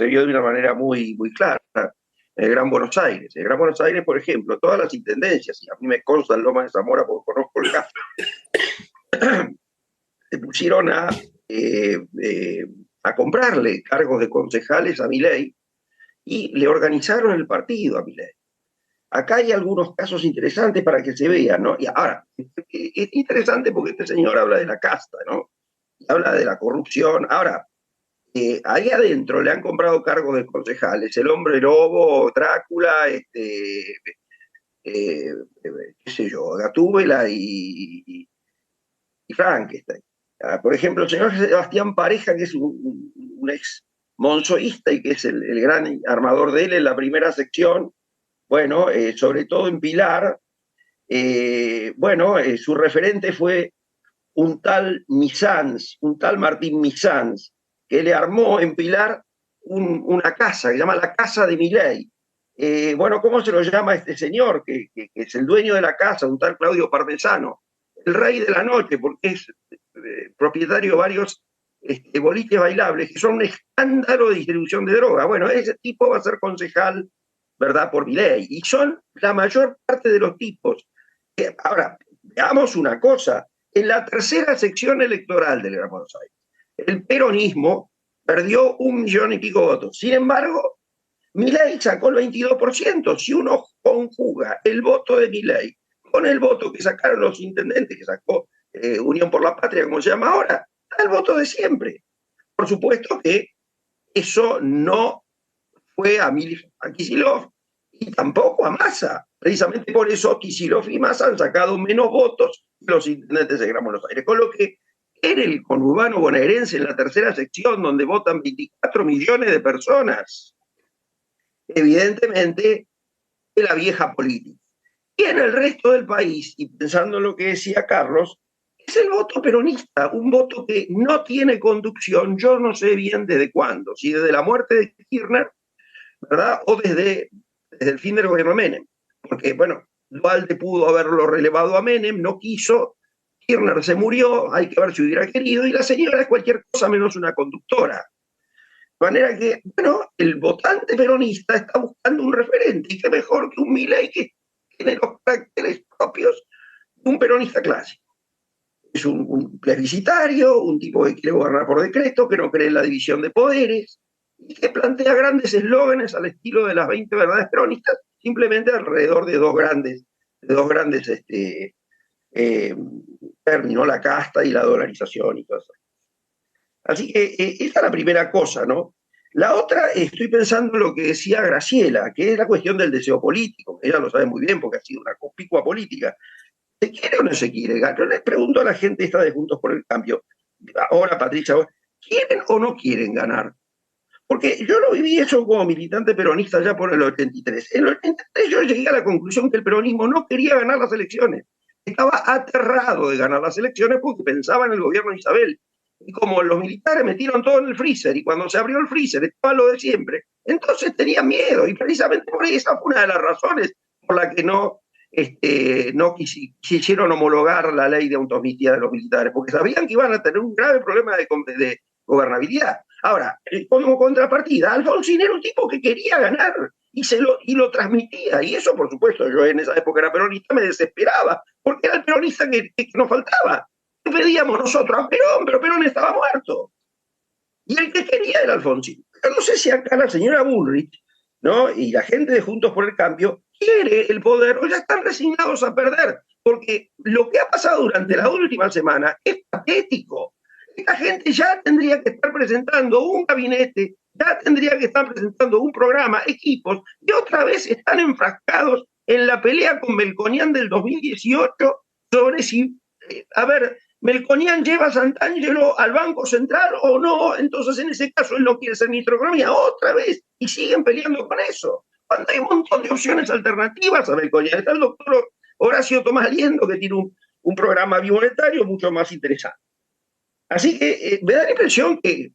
vio de una manera muy, muy clara en el Gran Buenos Aires. En el Gran Buenos Aires, por ejemplo, todas las intendencias, y a mí me consta en Loma de Zamora porque conozco el caso, se pusieron a comprarle cargos de concejales a Milei y le organizaron el partido a Milei. Acá hay algunos casos interesantes para que se vean, ¿no? Y ahora, es interesante porque este señor habla de la casta, ¿no? Habla de la corrupción. Ahora, ahí adentro le han comprado cargos de concejales, el hombre lobo, Drácula, qué sé yo, Gatúbela y Frankenstein. Por ejemplo, el señor Sebastián Pareja, que es un ex monzoísta y que es el gran armador de él en la primera sección, bueno, sobre todo en Pilar, su referente fue un tal Misans, un tal Martín Misans, que le armó en Pilar una casa que se llama la Casa de Milei. ¿Cómo se lo llama este señor? Que es el dueño de la casa, un tal Claudio Parmesano, el rey de la noche, porque es propietario de varios boliches bailables, que son un escándalo de distribución de droga. Bueno, ese tipo va a ser concejal, ¿verdad?, por Milei. Y son la mayor parte de los tipos. Ahora, veamos una cosa. En la tercera sección electoral del Gran Buenos Aires, el peronismo perdió 1 millón y pico de votos. Sin embargo, Milei sacó el 22%. Si uno conjuga el voto de Milei con el voto que sacaron los intendentes, que sacó Unión por la Patria, como se llama ahora, da el voto de siempre. Por supuesto que eso no fue a Kicillof y tampoco a Massa. Precisamente por eso Kicillof y Massa han sacado menos votos que los intendentes de Gran Buenos Aires. Con lo que en el conurbano bonaerense, en la tercera sección, donde votan 24 millones de personas, evidentemente es la vieja política. Y en el resto del país, y pensando en lo que decía Carlos, es el voto peronista, un voto que no tiene conducción, yo no sé bien desde cuándo, si desde la muerte de Kirchner, ¿verdad?, o desde el fin del gobierno de Menem. Porque, bueno, Duhalde pudo haberlo relevado a Menem, no quiso, Kirchner se murió, hay que ver si hubiera querido, y la señora es cualquier cosa menos una conductora. De manera que, bueno, el votante peronista está buscando un referente, y qué mejor que un Milei que tiene los caracteres propios de un peronista clásico. Es un plebiscitario, un tipo que quiere gobernar por decreto, que no cree en la división de poderes, y que plantea grandes eslóganes al estilo de las 20 verdades peronistas, simplemente alrededor de dos grandes términos, la casta y la dolarización y todo eso. Así que esa es la primera cosa, ¿no? La otra, estoy pensando en lo que decía Graciela, que es la cuestión del deseo político, que ella lo sabe muy bien porque ha sido una conspicua política. ¿Se quiere o no se quiere? Yo les pregunto a la gente esta de Juntos por el Cambio, ahora Patricia, ¿quieren o no quieren ganar? Porque yo lo viví eso como militante peronista ya por el 83. En el 83 yo llegué a la conclusión que el peronismo no quería ganar las elecciones. Estaba aterrado de ganar las elecciones porque pensaba en el gobierno de Isabel. Y como los militares metieron todo en el freezer, y cuando se abrió el freezer estaba lo de siempre, entonces tenían miedo. Y precisamente por esa fue una de las razones por la que no quisieron homologar la ley de autonomía de los militares, porque sabían que iban a tener un grave problema de gobernabilidad. Ahora, como contrapartida, Alfonsín era un tipo que quería ganar y lo transmitía, y eso, por supuesto, yo en esa época era peronista, me desesperaba, porque era el peronista que nos faltaba. ¿Qué pedíamos nosotros? A Perón, pero Perón estaba muerto. Y el que quería era Alfonsín. Pero no sé si acá la señora Bullrich, ¿no?, y la gente de Juntos por el Cambio quiere el poder o ya están resignados a perder, porque lo que ha pasado durante la última semana es patético. Esta gente ya tendría que estar presentando un gabinete, ya tendría que estar presentando un programa, equipos, y otra vez están enfrascados en la pelea con Melconian del 2018 sobre si, Melconian lleva a Santangelo al Banco Central o no, entonces en ese caso él no quiere ser ministro de Economía otra vez, y siguen peleando con eso. Cuando hay un montón de opciones alternativas a Melconian, está el doctor Horacio Tomás Liendo, que tiene un programa bimonetario mucho más interesante. Así que me da la impresión que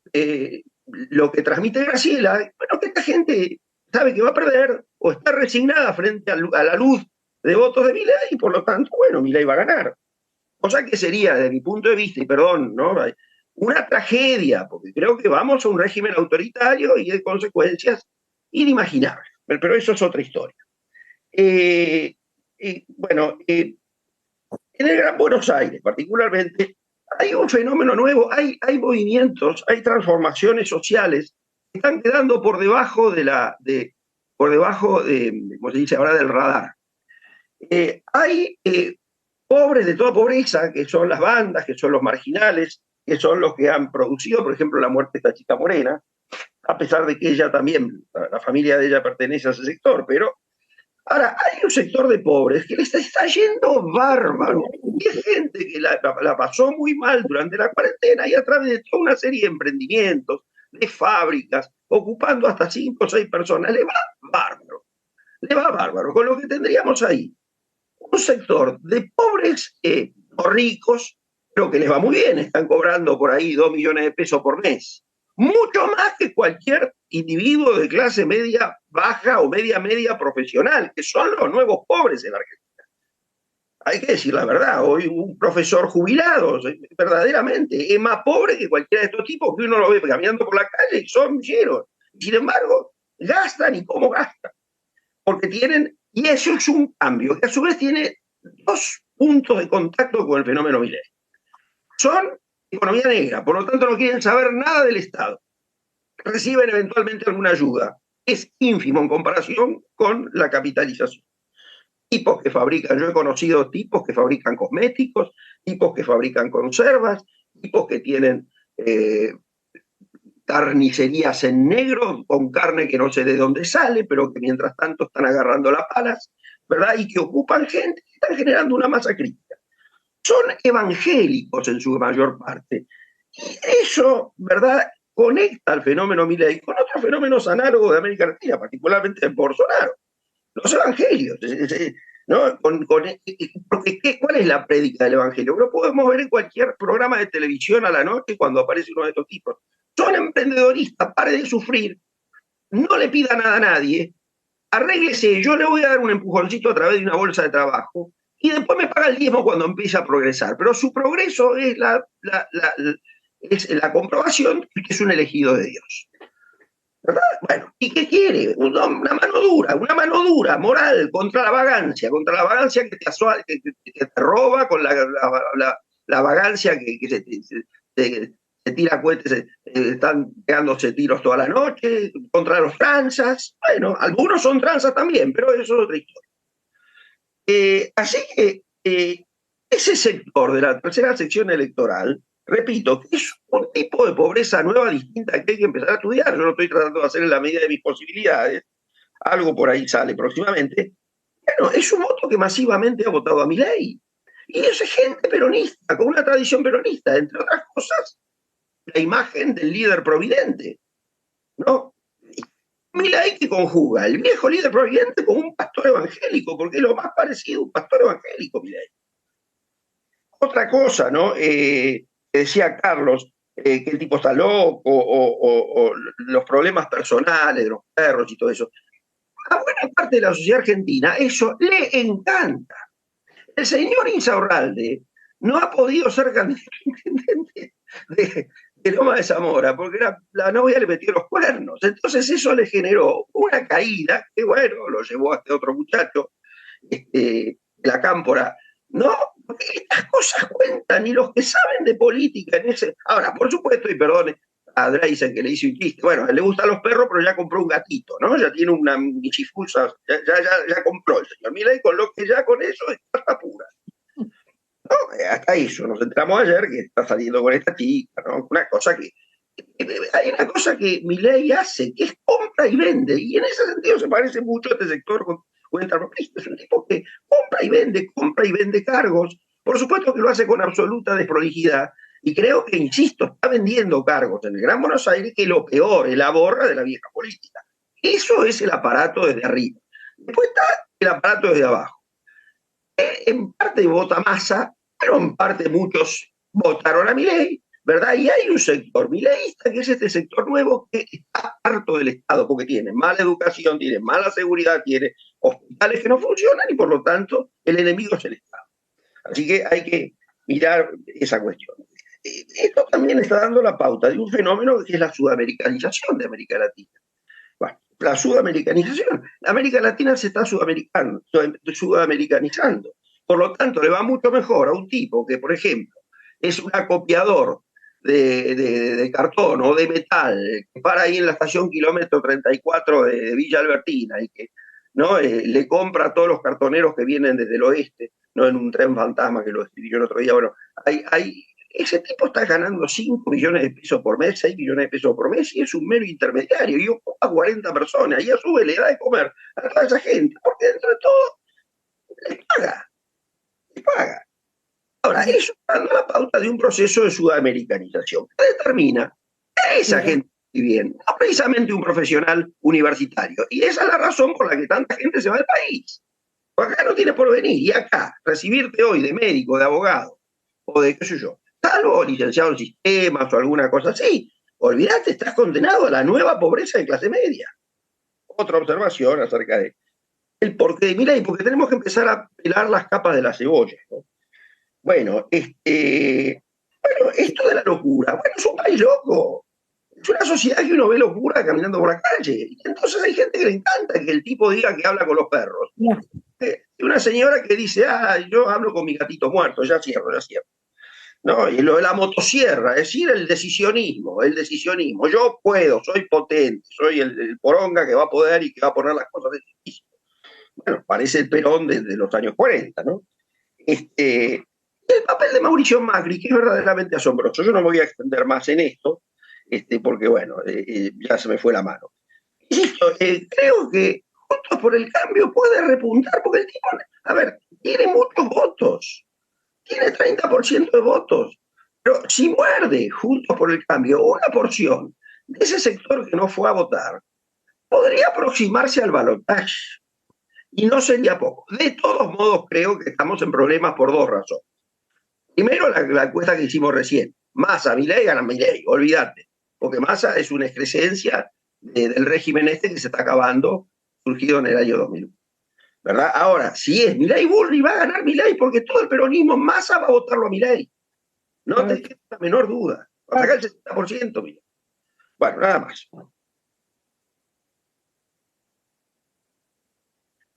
lo que transmite Graciela, bueno, que esta gente sabe que va a perder o está resignada frente a la luz de votos de Milei y por lo tanto, bueno, Milei va a ganar. Cosa que sería, desde mi punto de vista, y perdón, ¿no?, una tragedia, porque creo que vamos a un régimen autoritario y de consecuencias inimaginables. Pero eso es otra historia. Bueno, en el Gran Buenos Aires particularmente hay un fenómeno nuevo, hay movimientos, hay transformaciones sociales que están quedando por debajo ¿cómo se dice ahora?, del radar. Hay pobres de toda pobreza, que son las bandas, que son los marginales, que son los que han producido, por ejemplo, la muerte de esta chica Morena, a pesar de que ella también, la familia de ella pertenece a ese sector, pero ahora hay un sector de pobres que le está yendo bárbaro. Y hay gente que la pasó muy mal durante la cuarentena y a través de toda una serie de emprendimientos, de fábricas, ocupando hasta 5 o 6 personas, le va bárbaro. Le va bárbaro. Con lo que tendríamos ahí un sector de pobres o ricos, pero que les va muy bien, están cobrando por ahí 2 millones de pesos por mes. Mucho más que cualquier individuo de clase media baja o media profesional, que son los nuevos pobres en Argentina. Hay que decir la verdad, hoy un profesor jubilado, verdaderamente, es más pobre que cualquiera de estos tipos que uno lo ve caminando por la calle y son llenos. Sin embargo, gastan y cómo gastan. Porque tienen, y eso es un cambio, que a su vez tiene 2 puntos de contacto con el fenómeno Milei. Son economía negra, por lo tanto no quieren saber nada del Estado. Reciben eventualmente alguna ayuda. Es ínfimo en comparación con la capitalización. Tipos que fabrican, yo he conocido tipos que fabrican cosméticos, tipos que fabrican conservas, tipos que tienen carnicerías en negro, con carne que no sé de dónde sale, pero que mientras tanto están agarrando las palas, ¿verdad? Y que ocupan gente, que están generando una masa crítica. Son evangélicos en su mayor parte. Y eso, ¿verdad?, conecta al fenómeno Milei con otros fenómenos análogos de América Latina, particularmente en Bolsonaro. Los evangelios, ¿no? Porque ¿cuál es la prédica del evangelio? Lo podemos ver en cualquier programa de televisión a la noche cuando aparece uno de estos tipos. Son emprendedoristas, pare de sufrir, no le pida nada a nadie, arréglese, yo le voy a dar un empujoncito a través de una bolsa de trabajo y después me paga el diezmo cuando empiece a progresar. Pero su progreso es la comprobación de que es un elegido de Dios. ¿Verdad? Bueno, ¿y qué quiere? Una mano dura, moral, contra la vagancia que te roba, con la vagancia que se tira cohetes, están pegándose tiros toda la noche, contra los tranzas. Bueno, algunos son tranzas también, pero eso es otra historia. Así que ese sector de la tercera sección electoral, repito, que es un tipo de pobreza nueva, distinta, que hay que empezar a estudiar. Yo lo estoy tratando de hacer en la medida de mis posibilidades. Algo por ahí sale próximamente. Bueno, es un voto que masivamente ha votado a Milei. Y eso es gente peronista, con una tradición peronista, entre otras cosas, la imagen del líder providente, ¿no? Milei que conjuga el viejo líder providente con un pastor evangélico, porque es lo más parecido a un pastor evangélico, Milei. Otra cosa, ¿no? Decía Carlos, que el tipo está loco, o los problemas personales de los perros y todo eso. A buena parte de la sociedad argentina eso le encanta. El señor Insaurralde no ha podido ser candidato intendente de Loma de Zamora porque la novia le metió los cuernos. Entonces eso le generó una caída que, bueno, lo llevó a este otro muchacho, la Cámpora. No, porque estas cosas cuentan y los que saben de política en ese... Ahora, por supuesto, y perdone a Dreisen que le hizo un chiste, bueno, a él le gustan los perros, pero ya compró un gatito, ¿no? Ya tiene una michifusa, ya compró el señor Milei, con lo que ya con eso está pura. ¿No? Hasta eso, nos enteramos ayer que está saliendo con esta chica, ¿no? Hay una cosa que Milei hace, que es compra y vende, y en ese sentido se parece mucho a este sector es un tipo que compra y vende cargos. Por supuesto que lo hace con absoluta desprolijidad, y creo que, insisto, está vendiendo cargos en el Gran Buenos Aires, que lo peor es la borra de la vieja política. Eso es el aparato desde arriba. Después está el aparato desde abajo. En parte vota Massa, pero en parte muchos votaron a Milei, ¿verdad? Y hay un sector mileísta, que es este sector nuevo, que está harto del Estado, porque tiene mala educación, tiene mala seguridad, tiene hospitales que no funcionan, y por lo tanto el enemigo es el Estado. Así que hay que mirar esa cuestión. esto también está dando la pauta de un fenómeno que es la sudamericanización de América Latina. Bueno, la sudamericanización. América Latina se está sudamericanizando. Por lo tanto, le va mucho mejor a un tipo que, por ejemplo, es un acopiador de cartón o de metal, que para ahí en la estación kilómetro 34 de Villa Albertina y que ¿no? Le compra a todos los cartoneros que vienen desde el oeste, no en un tren fantasma que lo escribió el otro día. Bueno, ese tipo está ganando 5 millones de pesos por mes, 6 millones de pesos por mes, y es un mero intermediario, y ocupa 40 personas, y a su vez le da de comer a toda esa gente, porque dentro de todo les paga. Ahora, eso está dando la pauta de un proceso de sudamericanización que determina a esa gente bien, no precisamente un profesional universitario. Y esa es la razón por la que tanta gente se va del país. Porque acá no tiene por venir. Y acá, recibirte hoy de médico, de abogado, o de qué sé yo, salvo licenciado en sistemas o alguna cosa así, olvídate, estás condenado a la nueva pobreza de clase media. Otra observación acerca de el porqué de Milei, porque tenemos que empezar a pelar las capas de la cebolla, ¿no? Bueno, esto de la locura, bueno, es un país loco. Es una sociedad que uno ve locura caminando por la calle. Y entonces hay gente que le encanta que el tipo diga que habla con los perros. Una señora que dice, yo hablo con mi gatito muerto, ya cierro. ¿No? Y lo de la motosierra, es decir, el decisionismo. Yo puedo, soy potente, soy el poronga que va a poder y que va a poner las cosas de difícil. Bueno, parece el Perón desde los años 40, ¿no? El papel de Mauricio Macri, que es verdaderamente asombroso. Yo no me voy a extender más en esto, porque bueno, ya se me fue la mano. Insisto, creo que Juntos por el Cambio puede repuntar, porque el tipo, a ver, tiene muchos votos, tiene 30% de votos, pero si muerde Juntos por el Cambio una porción de ese sector que no fue a votar, podría aproximarse al balotaje, y no sería poco. De todos modos, creo que estamos en problemas por 2 razones. Primero, la encuesta que hicimos recién, Massa, Milei, gana Milei, olvídate. Porque Massa es una excrescencia del régimen que se está acabando, surgido en el año 2001. ¿Verdad? Ahora, si es Milei Bullrich, va a ganar Milei, porque todo el peronismo en masa va a votarlo a Milei. No te queda la menor duda. Va a sacar el 60%, Milei. Bueno, nada más.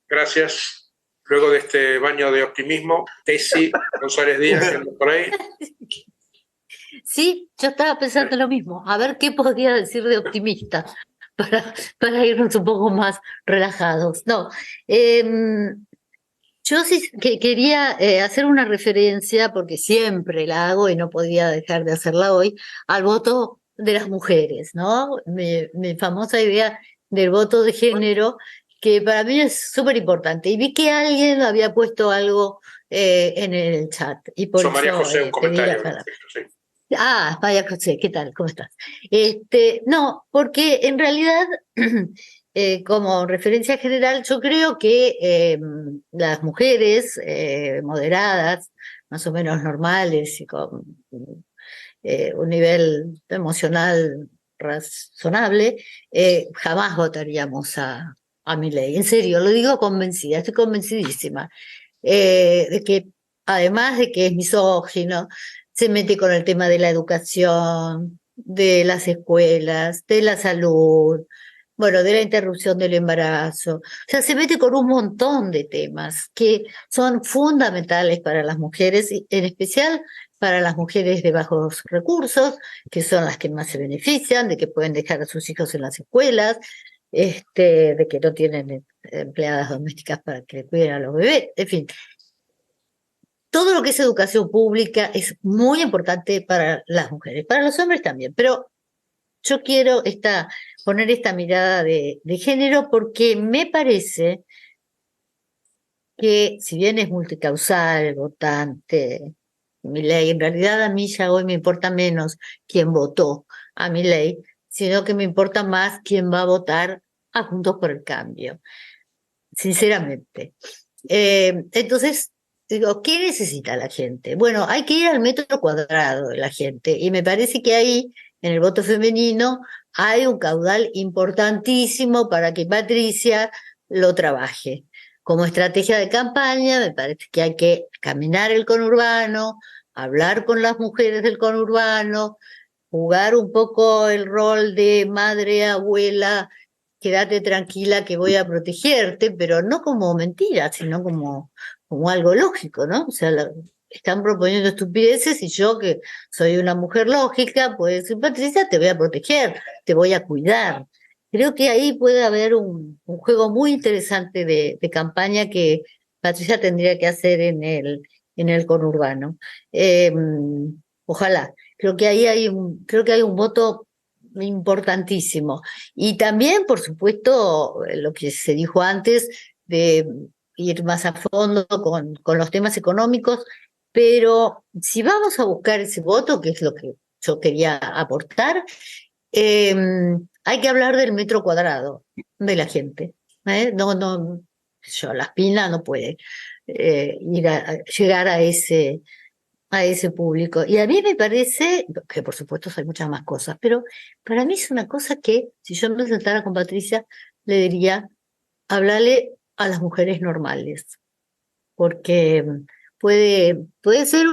Gracias. Luego de este baño de optimismo, Tessy González Díaz, que anda por ahí. Sí, yo estaba pensando lo mismo. A ver qué podría decir de optimista para irnos un poco más relajados. No, yo sí que quería hacer una referencia, porque siempre la hago y no podía dejar de hacerla hoy, al voto de las mujeres, ¿no? Mi famosa idea del voto de género, que para mí es súper importante. Y vi que alguien había puesto algo en el chat. Y por eso, María José, un comentario. Sí. María José, ¿qué tal? ¿Cómo estás? No, porque en realidad, como referencia general, yo creo que las mujeres moderadas, más o menos normales y con un nivel emocional razonable, jamás votaríamos a Milei. En serio, lo digo convencida, estoy convencidísima de que, además de que es misógino, se mete con el tema de la educación, de las escuelas, de la salud, bueno, de la interrupción del embarazo. O sea, se mete con un montón de temas que son fundamentales para las mujeres, y en especial para las mujeres de bajos recursos, que son las que más se benefician, de que pueden dejar a sus hijos en las escuelas, de que no tienen empleadas domésticas para que le cuiden a los bebés, en fin. Todo lo que es educación pública es muy importante para las mujeres, para los hombres también, pero yo quiero poner esta mirada de género, porque me parece que, si bien es multicausal el votante Milei, en realidad a mí ya hoy me importa menos quién votó a Milei, sino que me importa más quién va a votar a Juntos por el Cambio, sinceramente. Entonces, digo, ¿qué necesita la gente? Bueno, hay que ir al metro cuadrado de la gente, y me parece que ahí, en el voto femenino, hay un caudal importantísimo para que Patricia lo trabaje. Como estrategia de campaña, me parece que hay que caminar el conurbano, hablar con las mujeres del conurbano, jugar un poco el rol de madre, abuela, quédate tranquila que voy a protegerte, pero no como mentira, sino como algo lógico, ¿no? O sea, están proponiendo estupideces y yo, que soy una mujer lógica, puedo decir, Patricia, te voy a proteger, te voy a cuidar. Creo que ahí puede haber un juego muy interesante de campaña que Patricia tendría que hacer en el conurbano. Ojalá. Creo que ahí creo que hay un voto importantísimo. Y también, por supuesto, lo que se dijo antes de ir más a fondo con los temas económicos, pero si vamos a buscar ese voto, que es lo que yo quería aportar, hay que hablar del metro cuadrado de la gente. No, la Spina no puede llegar a ese público. Y a mí me parece, que por supuesto hay muchas más cosas, pero para mí es una cosa que, si yo me sentara con Patricia, le diría, hablarle a las mujeres normales, porque puede ser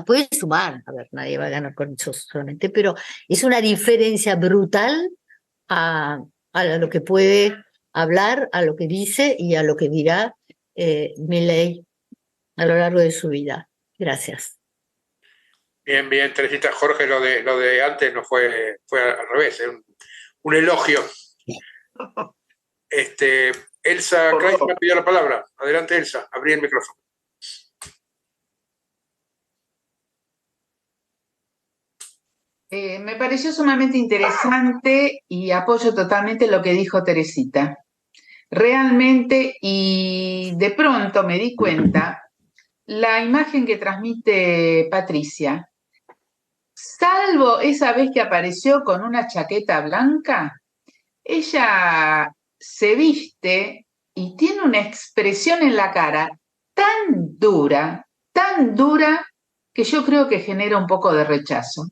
puede sumar, a ver, nadie va a ganar con eso solamente, pero es una diferencia brutal a lo que puede hablar, a lo que dice y a lo que dirá Milei a lo largo de su vida. Gracias. Bien, bien, Teresita. Jorge, lo de antes no fue al revés, un elogio. Elsa Kreisman pidió la palabra. Adelante, Elsa, abrí el micrófono. Me pareció sumamente interesante y apoyo totalmente lo que dijo Teresita. Realmente, y de pronto me di cuenta, la imagen que transmite Patricia, salvo esa vez que apareció con una chaqueta blanca, ella se viste y tiene una expresión en la cara tan dura, que yo creo que genera un poco de rechazo.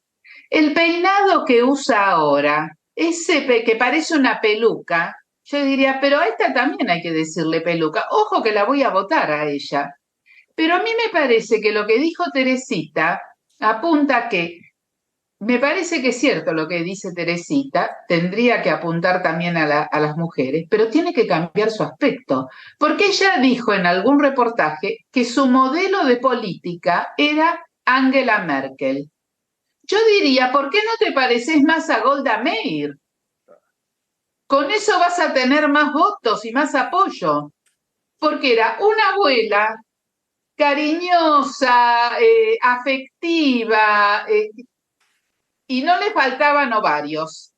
El peinado que usa ahora, ese que parece una peluca, yo diría, pero a esta también hay que decirle peluca. Ojo que la voy a votar a ella. Pero a mí me parece que lo que dijo Teresita apunta a que, me parece que es cierto lo que dice Teresita, tendría que apuntar también a las mujeres, pero tiene que cambiar su aspecto. Porque ella dijo en algún reportaje que su modelo de política era Angela Merkel. Yo diría, ¿por qué no te pareces más a Golda Meir? Con eso vas a tener más votos y más apoyo. Porque era una abuela cariñosa, afectiva, y no le faltaban ovarios.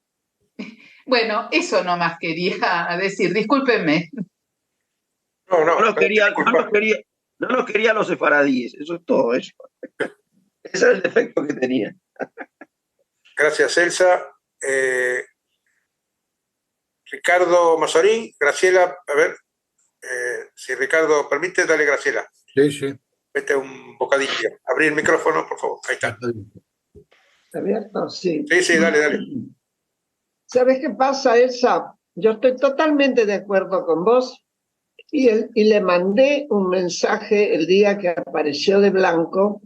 Bueno, eso nomás quería decir, discúlpenme. No nos quería los sefaradíes, eso es todo eso. Ese era el defecto que tenía. Gracias, Elsa. Ricardo Mazorín, Graciela, a ver, si Ricardo permite, dale, Graciela. Sí. Vete un bocadillo. Abrí el micrófono, por favor. Ahí está. ¿Está abierto? Sí. Sí, dale. ¿Sabes qué pasa, Elsa? Yo estoy totalmente de acuerdo con vos y le mandé un mensaje el día que apareció de blanco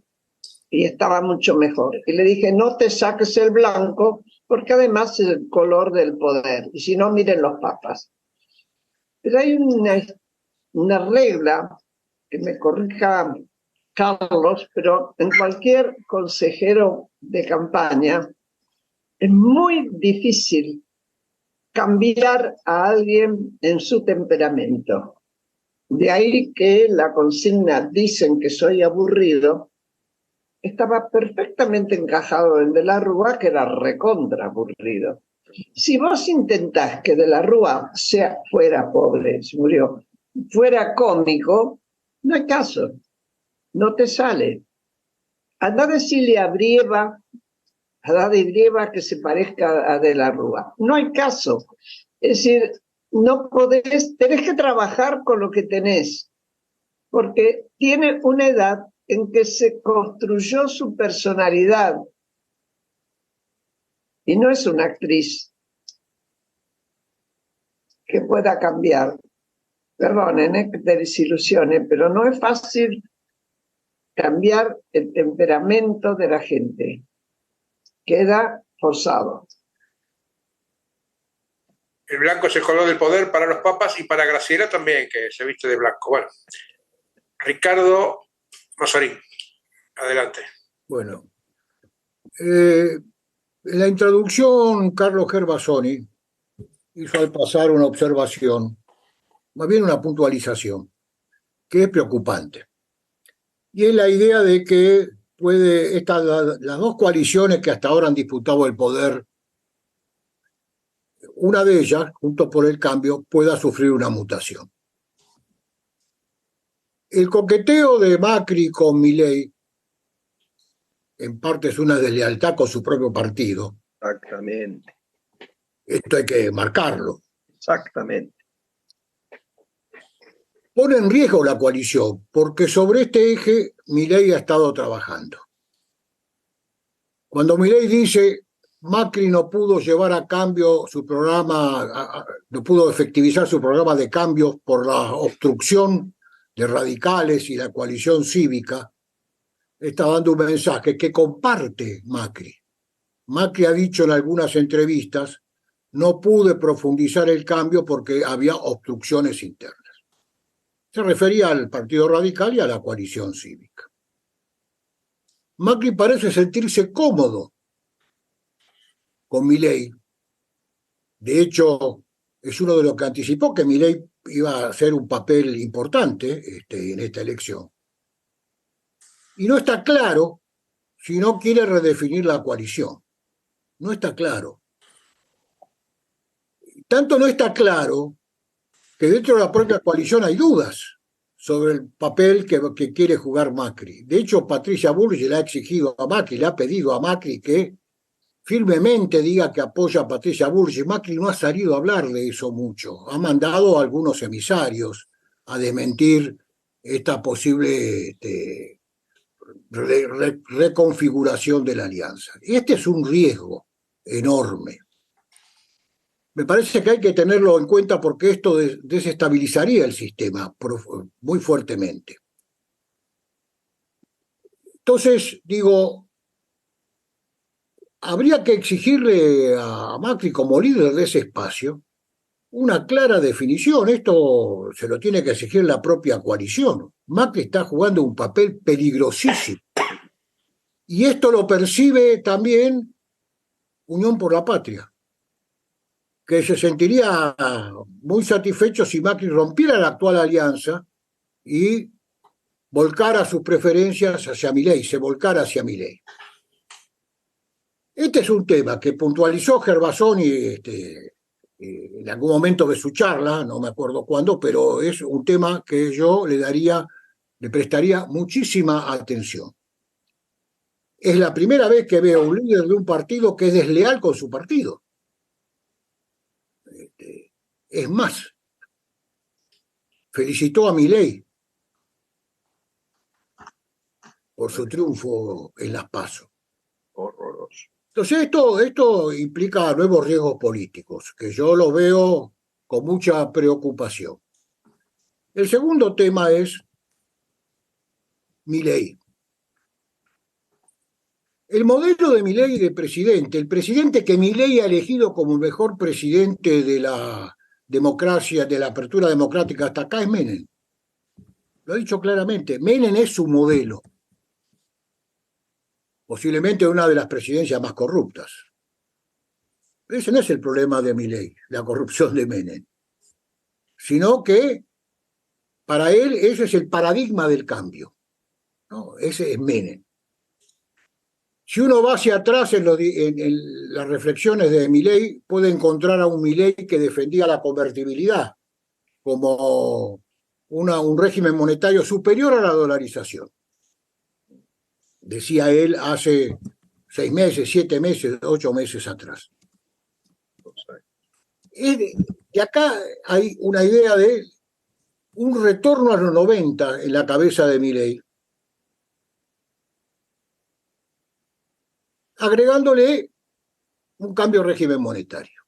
y estaba mucho mejor. Y le dije, no te saques el blanco porque además es el color del poder. Y si no, miren los papas. Pero hay una regla, que me corrija Carlos, pero en cualquier consejero de campaña es muy difícil cambiar a alguien en su temperamento. De ahí que la consigna "dicen que soy aburrido" estaba perfectamente encajado en De la Rúa, que era recontra aburrido. Si vos intentás que De la Rúa fuera pobre, se murió, fuera cómico, no hay caso, no te sale. Andá a decirle a Brieva que se parezca a De la Rúa. No hay caso. Es decir, no podés, tenés que trabajar con lo que tenés, porque tiene una edad en que se construyó su personalidad y no es una actriz que pueda cambiar. Perdonen que te desilusione, pero no es fácil cambiar el temperamento de la gente. Queda forzado. El blanco es el color del poder para los papas y para Graciela también, que se viste de blanco. Bueno, Ricardo Mazarín, adelante. Bueno, en la introducción, Carlos Gervasoni hizo al pasar una observación, más bien una puntualización, que es preocupante. Y es la idea de que las dos coaliciones que hasta ahora han disputado el poder, una de ellas, Juntos por el Cambio, pueda sufrir una mutación. El coqueteo de Macri con Milei, en parte es una deslealtad con su propio partido. Exactamente. Esto hay que marcarlo. Exactamente. Pone en riesgo la coalición, porque sobre este eje Milei ha estado trabajando. Cuando Milei dice Macri no pudo llevar a cambio su programa, no pudo efectivizar su programa de cambios por la obstrucción de radicales y la coalición cívica, está dando un mensaje que comparte Macri. Macri ha dicho en algunas entrevistas, no pude profundizar el cambio porque había obstrucciones internas. Se refería al Partido Radical y a la coalición cívica. Macri parece sentirse cómodo con Milei. De hecho, es uno de los que anticipó que Milei iba a hacer un papel importante en esta elección. Y no está claro si no quiere redefinir la coalición. No está claro. Tanto no está claro que dentro de la propia coalición hay dudas sobre el papel que quiere jugar Macri. De hecho, Patricia Bullrich le ha exigido a Macri, le ha pedido a Macri que firmemente diga que apoya a Patricia Bullrich. Macri no ha salido a hablar de eso mucho. Ha mandado a algunos emisarios a desmentir esta posible reconfiguración de la alianza. Este es un riesgo enorme. Me parece que hay que tenerlo en cuenta porque esto desestabilizaría el sistema muy fuertemente. Entonces, digo, habría que exigirle a Macri como líder de ese espacio una clara definición. Esto se lo tiene que exigir la propia coalición. Macri está jugando un papel peligrosísimo. Y esto lo percibe también Unión por la Patria, que se sentiría muy satisfecho si Macri rompiera la actual alianza y volcara sus preferencias hacia Milei, se volcara hacia Milei. Este es un tema que puntualizó Gervasoni en algún momento de su charla, no me acuerdo cuándo, pero es un tema que yo le prestaría muchísima atención. Es la primera vez que veo un líder de un partido que es desleal con su partido. Es más, felicitó a Milei por su triunfo en las PASO. Horroroso. Entonces esto implica nuevos riesgos políticos, que yo lo veo con mucha preocupación. El segundo tema es Milei. El modelo de Milei de presidente, el presidente que Milei ha elegido como el mejor presidente de la democracia, de la apertura democrática hasta acá, es Menem. Lo ha dicho claramente, Menem es su modelo. Posiblemente una de las presidencias más corruptas. Pero ese no es el problema de Milei, la corrupción de Menem. Sino que para él ese es el paradigma del cambio. ¿No? Ese es Menem. Si uno va hacia atrás en las reflexiones de Milei, puede encontrar a un Milei que defendía la convertibilidad como un régimen monetario superior a la dolarización. Decía él hace 6 meses, 7 meses, 8 meses atrás. Y acá hay una idea de un retorno a los 90 en la cabeza de Milei, agregándole un cambio de régimen monetario.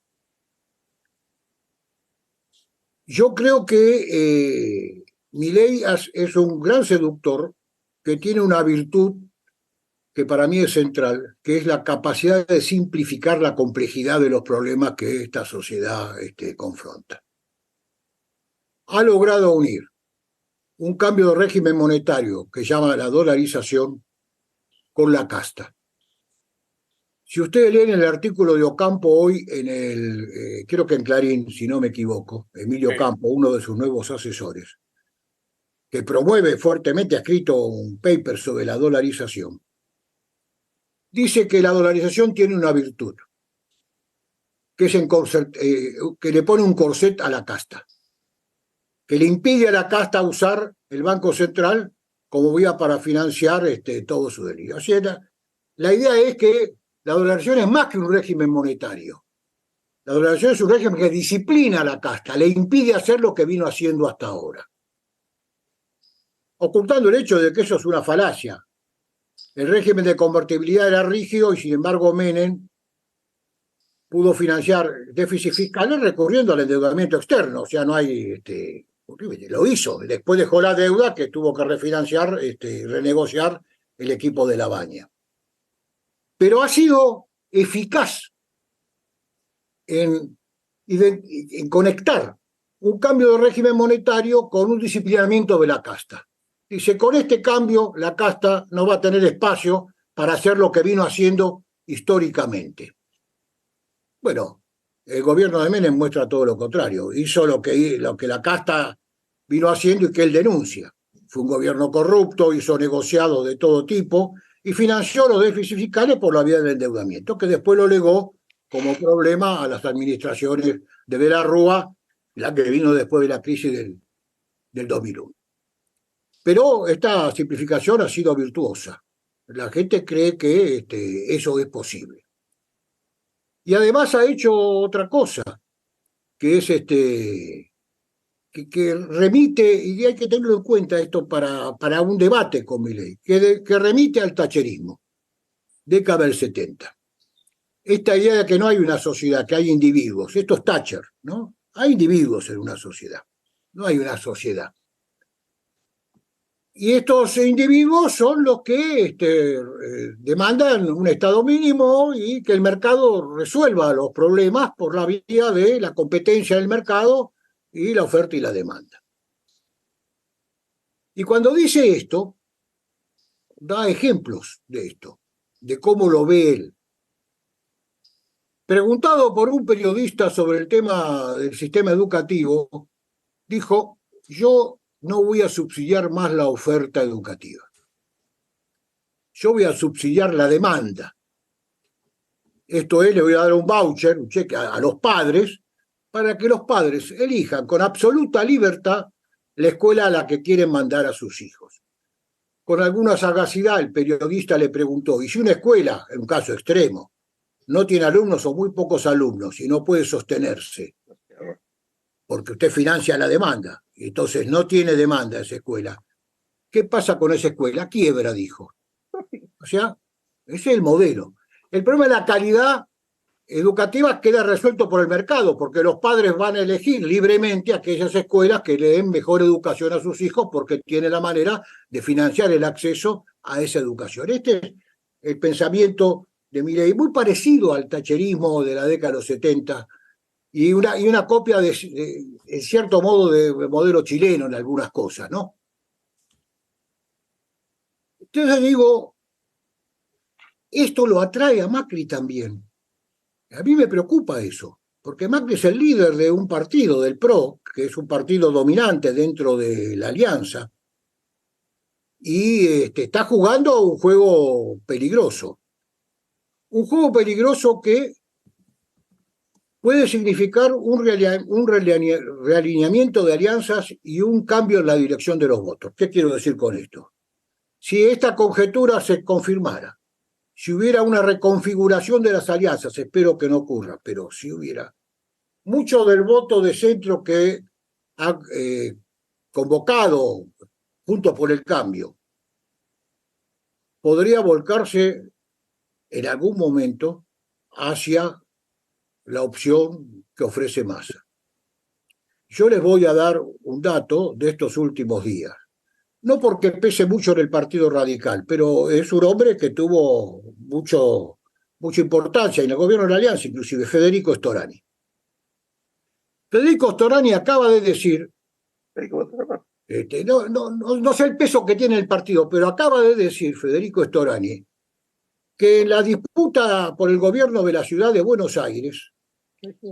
Yo creo que Milei es un gran seductor que tiene una virtud que para mí es central, que es la capacidad de simplificar la complejidad de los problemas que esta sociedad confronta. Ha logrado unir un cambio de régimen monetario que llama la dolarización con la casta. Si ustedes leen el artículo de Ocampo hoy creo que en Clarín, si no me equivoco, Emilio Ocampo, uno de sus nuevos asesores, que promueve fuertemente, ha escrito un paper sobre la dolarización, dice que la dolarización tiene una virtud, que, que le pone un corset a la casta, que le impide a la casta usar el Banco Central como vía para financiar todo su delirio. O sea, la idea es que la dolarización es más que un régimen monetario. La dolarización es un régimen que disciplina a la casta, le impide hacer lo que vino haciendo hasta ahora, ocultando el hecho de que eso es una falacia. El régimen de convertibilidad era rígido y, sin embargo, Menem pudo financiar déficits fiscales recurriendo al endeudamiento externo. O sea, no hay... lo hizo. Después dejó la deuda que tuvo que refinanciar, renegociar el equipo de La Baña. Pero ha sido eficaz en conectar un cambio de régimen monetario con un disciplinamiento de la casta. Dice, con este cambio la casta no va a tener espacio para hacer lo que vino haciendo históricamente. Bueno, el gobierno de Menem muestra todo lo contrario. Hizo lo que la casta vino haciendo y que él denuncia. Fue un gobierno corrupto, hizo negociados de todo tipo y financió los déficits fiscales por la vía del endeudamiento, que después lo legó como problema a las administraciones de De la Rúa, la que vino después de la crisis del 2001. Pero esta simplificación ha sido virtuosa. La gente cree que eso es posible. Y además ha hecho otra cosa, que es que remite, y hay que tenerlo en cuenta esto para un debate con Milei, que remite al thatcherismo, década del 70. Esta idea de que no hay una sociedad, que hay individuos, esto es Thatcher, ¿no? Hay individuos en una sociedad, no hay una sociedad. Y estos individuos son los que demandan un estado mínimo y que el mercado resuelva los problemas por la vía de la competencia del mercado y la oferta y la demanda. Y cuando dice esto, da ejemplos de esto, de cómo lo ve él. Preguntado por un periodista sobre el tema del sistema educativo, dijo, yo no voy a subsidiar más la oferta educativa. Yo voy a subsidiar la demanda. Esto es, le voy a dar un voucher, un cheque a los padres, para que los padres elijan con absoluta libertad la escuela a la que quieren mandar a sus hijos. Con alguna sagacidad el periodista le preguntó, ¿y si una escuela, en un caso extremo, no tiene alumnos o muy pocos alumnos y no puede sostenerse? Porque usted financia la demanda, y entonces no tiene demanda esa escuela. ¿Qué pasa con esa escuela? Quiebra, dijo. O sea, ese es el modelo. El problema de la calidad educativa queda resuelto por el mercado, porque los padres van a elegir libremente aquellas escuelas que le den mejor educación a sus hijos porque tienen la manera de financiar el acceso a esa educación. Este es el pensamiento de Milei, muy parecido al thatcherismo de la década de los 70, y una copia en cierto modo de modelo chileno en algunas cosas, ¿no? Entonces digo, esto lo atrae a Macri también. A mí me preocupa eso, porque Macri es el líder de un partido, del PRO, que es un partido dominante dentro de la alianza, y está jugando un juego peligroso. Un juego peligroso que puede significar un realineamiento de alianzas y un cambio en la dirección de los votos. ¿Qué quiero decir con esto? Si esta conjetura se confirmara, si hubiera una reconfiguración de las alianzas, espero que no ocurra, pero si hubiera, mucho del voto de centro que ha convocado Juntos por el Cambio podría volcarse en algún momento hacia la opción que ofrece Massa. Yo les voy a dar un dato de estos últimos días. no porque pese mucho en el Partido Radical, pero es un hombre que tuvo mucha importancia en el gobierno de la Alianza, inclusive Federico Storani. Federico Storani acaba de decir, no sé el peso que tiene el partido, pero acaba de decir Federico Storani que en la disputa por el gobierno de la ciudad de Buenos Aires,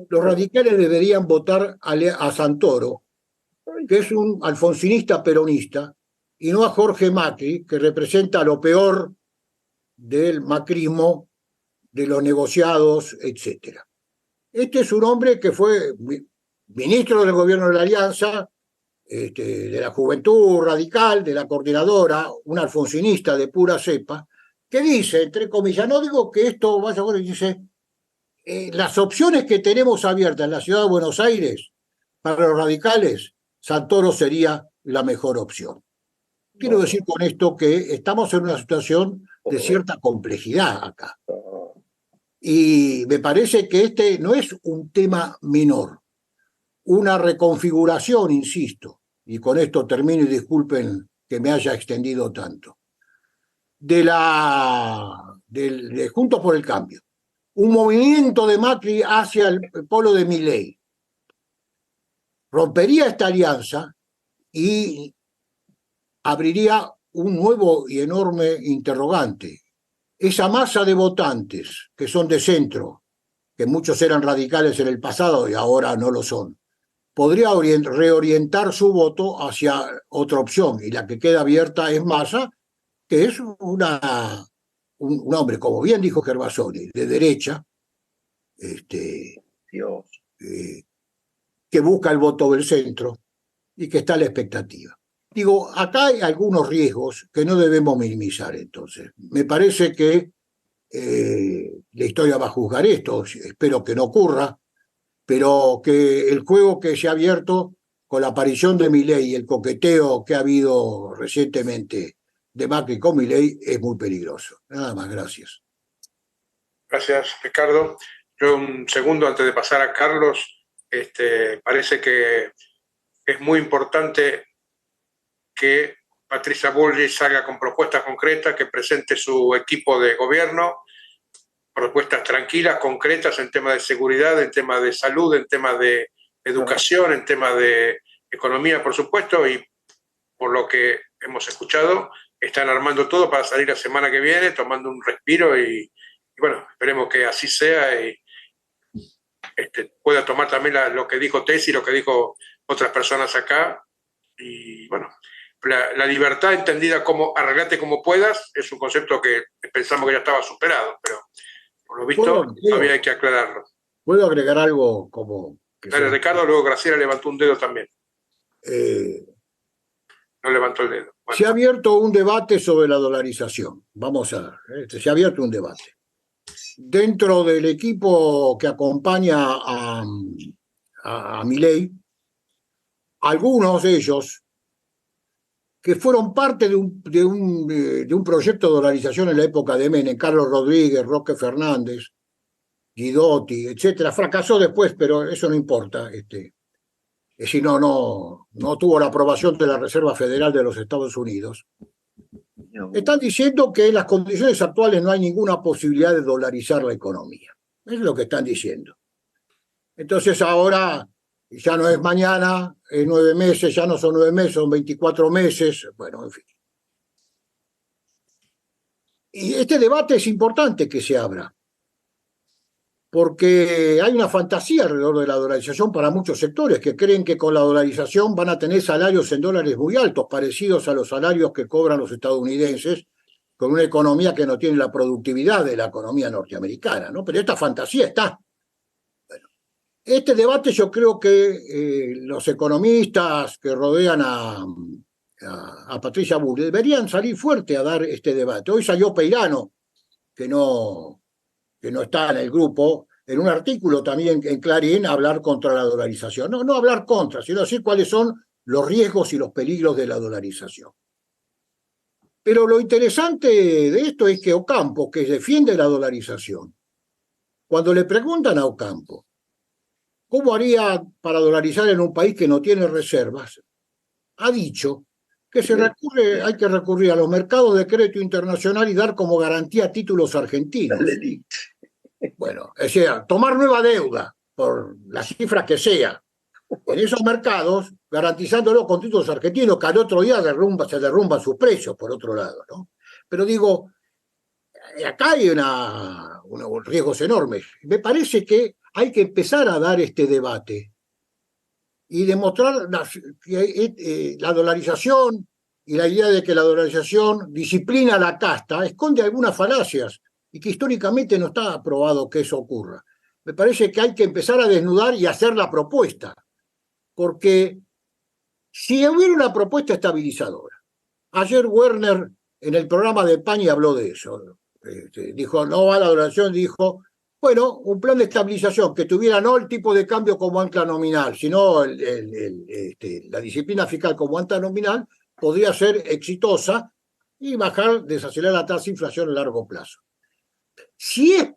los radicales deberían votar a Santoro, que es un alfonsinista peronista, y no a Jorge Macri, que representa lo peor del macrismo, de los negociados, etc. Este es un hombre que fue ministro del gobierno de la Alianza, de la Juventud Radical, de la Coordinadora, un alfonsinista de pura cepa, que dice, entre comillas, no digo que esto vaya a... dice, las opciones que tenemos abiertas en la ciudad de Buenos Aires, para los radicales, Santoro sería la mejor opción. Quiero decir con esto que estamos en una situación de cierta complejidad acá. Y me parece que este no es un tema menor. Una reconfiguración, insisto, y con esto termino y disculpen que me haya extendido tanto, de Juntos por el Cambio. Un movimiento de Macri hacia el polo de Milei. Rompería esta alianza y abriría un nuevo y enorme interrogante. Esa masa de votantes que son de centro, que muchos eran radicales en el pasado y ahora no lo son, podría reorientar su voto hacia otra opción, y la que queda abierta es Massa, que es un hombre, como bien dijo Gervasoni, de derecha, que busca el voto del centro y que está a la expectativa. Digo, acá hay algunos riesgos que no debemos minimizar, entonces. Me parece que la historia va a juzgar esto, espero que no ocurra, pero que el juego que se ha abierto con la aparición de Milei y el coqueteo que ha habido recientemente de Macri con Milei es muy peligroso. Nada más, gracias. Gracias, Ricardo. Yo un segundo antes de pasar a Carlos, parece que es muy importante que Patricia Bullrich salga con propuestas concretas, que presente su equipo de gobierno, propuestas tranquilas, concretas en temas de seguridad, en temas de salud, en temas de educación, en temas de economía, por supuesto, y por lo que hemos escuchado, están armando todo para salir la semana que viene, tomando un respiro y bueno, esperemos que así sea y pueda tomar también lo que dijo Tesi, lo que dijo otras personas acá. Y bueno, la libertad entendida como arreglate como puedas es un concepto que pensamos que ya estaba superado, pero por lo visto todavía hay que aclararlo. ¿Puedo agregar algo como...? Dale, Ricardo, luego Graciela levantó un dedo también. No levantó el dedo. Bueno. Se ha abierto un debate sobre la dolarización. Vamos a ver, se ha abierto un debate. Dentro del equipo que acompaña a Milei, algunos de ellos que fueron parte de un proyecto de dolarización en la época de Menem, Carlos Rodríguez, Roque Fernández, Guidotti, etcétera, fracasó después, pero eso no importa. Si no tuvo la aprobación de la Reserva Federal de los Estados Unidos. Están diciendo que en las condiciones actuales no hay ninguna posibilidad de dolarizar la economía. Es lo que están diciendo. Entonces ahora ya no es mañana, es 9 meses, ya no son 9 meses, son 24 meses, bueno, en fin. Y este debate es importante que se abra, porque hay una fantasía alrededor de la dolarización para muchos sectores que creen que con la dolarización van a tener salarios en dólares muy altos, parecidos a los salarios que cobran los estadounidenses, con una economía que no tiene la productividad de la economía norteamericana, ¿no? Pero esta fantasía está. Bueno, este debate yo creo que los economistas que rodean a Patricia Bullrich deberían salir fuerte a dar este debate. Hoy salió Peirano, que no está en el grupo, en un artículo también en Clarín, a hablar contra la dolarización. No hablar contra, sino decir cuáles son los riesgos y los peligros de la dolarización. Pero lo interesante de esto es que Ocampo, que defiende la dolarización, cuando le preguntan a Ocampo ¿cómo haría para dolarizar en un país que no tiene reservas?, ha dicho que hay que recurrir a los mercados de crédito internacional y dar como garantía títulos argentinos. Bueno, es decir, tomar nueva deuda, por la cifra que sea, en esos mercados, garantizándolo con títulos argentinos, que al otro día se derrumban sus precios, por otro lado, ¿no? Pero digo, acá hay unos riesgos enormes. Me parece que hay que empezar a dar este debate y demostrar que la dolarización y la idea de que la dolarización disciplina la casta esconde algunas falacias y que históricamente no está aprobado que eso ocurra. Me parece que hay que empezar a desnudar y hacer la propuesta, porque si hubiera una propuesta estabilizadora, ayer Werner en el programa de Pani habló de eso, dijo, no va a la dolarización, dijo, bueno, un plan de estabilización que tuviera no el tipo de cambio como ancla nominal, sino la disciplina fiscal como ancla nominal, podría ser exitosa y desacelerar la tasa de inflación a largo plazo. Si es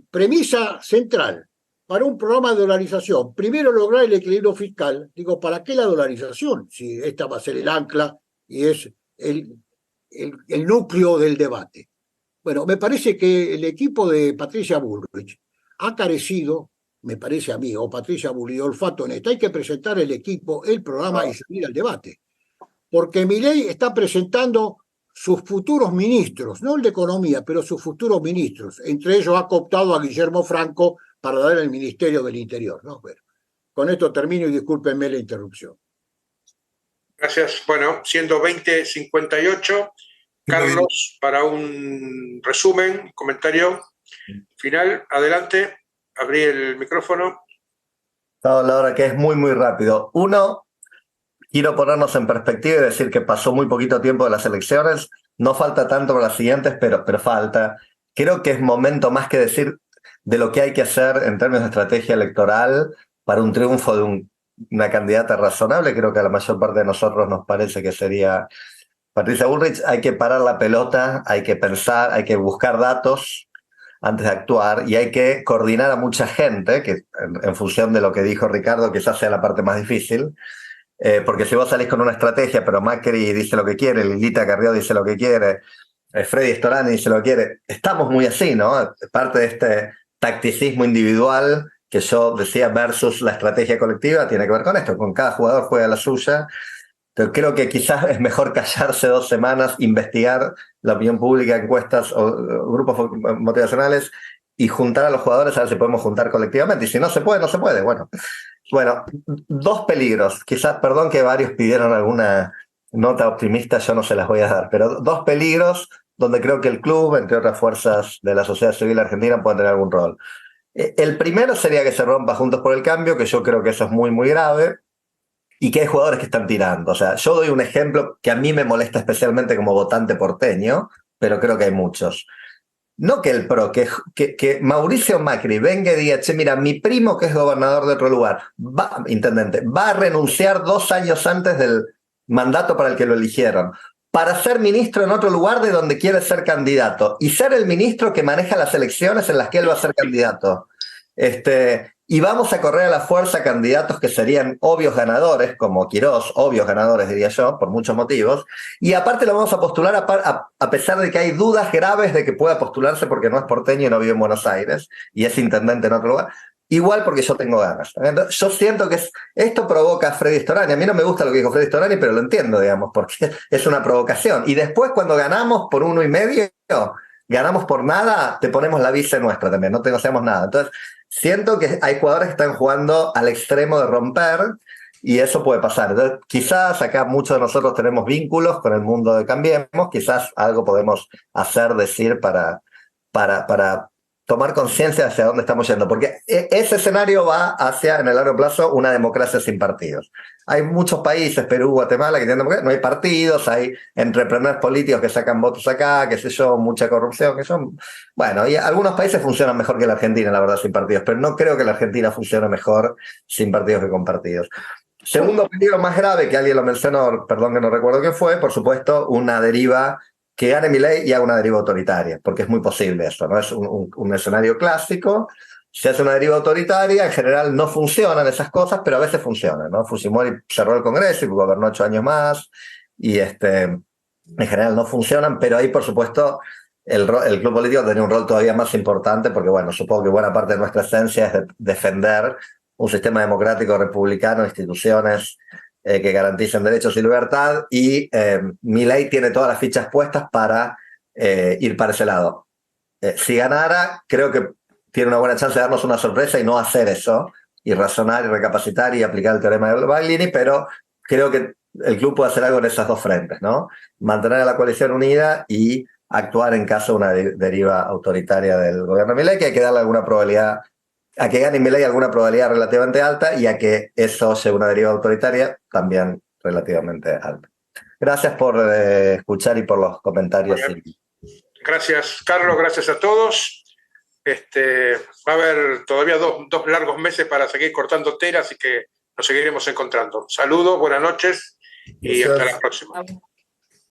premisa central para un programa de dolarización, primero lograr el equilibrio fiscal, digo, ¿para qué la dolarización? Si esta va a ser el ancla y es el núcleo del debate. Bueno, me parece que el equipo de Patricia Bullrich ha carecido, me parece a mí, o Patricia Bullrich, olfato en esto. Hay que presentar el equipo, el programa y salir al debate. Porque Milei está presentando sus futuros ministros, no el de Economía, pero sus futuros ministros. Entre ellos ha cooptado a Guillermo Franco para dar el Ministerio del Interior, ¿no? Bueno, con esto termino y discúlpenme la interrupción. Gracias. Bueno, siendo 20:58, Carlos, para un resumen, comentario final, adelante, abrí el micrófono. No, Laura, que es muy, muy rápido. Uno, quiero ponernos en perspectiva y decir que pasó muy poquito tiempo de las elecciones, no falta tanto para las siguientes, pero falta. Creo que es momento más que decir de lo que hay que hacer en términos de estrategia electoral para un triunfo de una candidata razonable. Creo que a la mayor parte de nosotros nos parece que sería Patricia Bullrich. Hay que parar la pelota, hay que pensar, hay que buscar datos antes de actuar y hay que coordinar a mucha gente, que en función de lo que dijo Ricardo quizás sea la parte más difícil, porque si vos salís con una estrategia, pero Macri dice lo que quiere, Lilita Carrió dice lo que quiere, Freddy Storani dice lo que quiere, estamos muy así, ¿no? Parte de este tacticismo individual que yo decía versus la estrategia colectiva tiene que ver con esto, con cada jugador juega la suya. Pero creo que quizás es mejor callarse 2 semanas, investigar la opinión pública, encuestas o grupos motivacionales y juntar a los jugadores a ver si podemos juntar colectivamente. Y si no se puede, no se puede. Bueno, 2 peligros. Quizás, perdón que varios pidieron alguna nota optimista, yo no se las voy a dar, pero 2 peligros donde creo que el club, entre otras fuerzas de la sociedad civil argentina, pueden tener algún rol. El primero sería que se rompa Juntos por el Cambio, que yo creo que eso es muy, muy grave. Y que hay jugadores que están tirando. O sea, yo doy un ejemplo que a mí me molesta especialmente como votante porteño, pero creo que hay muchos. No que el PRO, que Mauricio Macri venga y diga, che, mira, mi primo que es gobernador de otro lugar, intendente, va a renunciar 2 años antes del mandato para el que lo eligieron, para ser ministro en otro lugar de donde quiere ser candidato, y ser el ministro que maneja las elecciones en las que él va a ser candidato. Y vamos a correr a la fuerza candidatos que serían obvios ganadores, como Quirós, obvios ganadores diría yo, por muchos motivos, y aparte lo vamos a postular a pesar de que hay dudas graves de que pueda postularse porque no es porteño y no vive en Buenos Aires, y es intendente en otro lugar, igual porque yo tengo ganas. Yo siento que esto provoca a Freddy Storani. A mí no me gusta lo que dijo Freddy Storani, pero lo entiendo, digamos, porque es una provocación. Y después cuando ganamos por 1,5, ganamos por nada, te ponemos la vice nuestra también, no te negociamos nada. Entonces, siento que hay jugadores que están jugando al extremo de romper y eso puede pasar. Entonces, quizás acá muchos de nosotros tenemos vínculos con el mundo de Cambiemos, quizás algo podemos hacer, decir para tomar conciencia hacia dónde estamos yendo, porque ese escenario va hacia, en el largo plazo, una democracia sin partidos. Hay muchos países, Perú, Guatemala, que tienen democracia, no hay partidos, hay entrepreneurs políticos que sacan votos acá, qué sé yo, mucha corrupción, que son... Bueno, y algunos países funcionan mejor que la Argentina, la verdad, sin partidos, pero no creo que la Argentina funcione mejor sin partidos que con partidos. Segundo peligro más grave, que alguien lo mencionó, perdón que no recuerdo qué fue, por supuesto, una deriva que gane Milei y haga una deriva autoritaria, porque es muy posible eso, ¿no? Es un escenario clásico se hace una deriva autoritaria, en general no funcionan esas cosas, pero a veces funcionan, ¿no? Fujimori cerró el Congreso y gobernó 8 años más, y en general no funcionan, pero ahí, por supuesto, el club político tenía un rol todavía más importante, porque, bueno, supongo que buena parte de nuestra esencia es defender un sistema democrático republicano, instituciones que garanticen derechos y libertad, y Milei tiene todas las fichas puestas para ir para ese lado. Si ganara, creo que tiene una buena chance de darnos una sorpresa y no hacer eso, y razonar y recapacitar y aplicar el teorema de Baglini, pero creo que el club puede hacer algo en esas dos frentes, ¿no? Mantener a la coalición unida y actuar en caso de una deriva autoritaria del gobierno de Milei, que hay que darle alguna probabilidad, a que gane Milei alguna probabilidad relativamente alta, y a que eso sea una deriva autoritaria también relativamente alta. Gracias por escuchar y por los comentarios. Gracias, Carlos, gracias a todos. Va a haber todavía dos largos meses para seguir cortando tela, así que nos seguiremos encontrando. Saludos, buenas noches y hasta la próxima.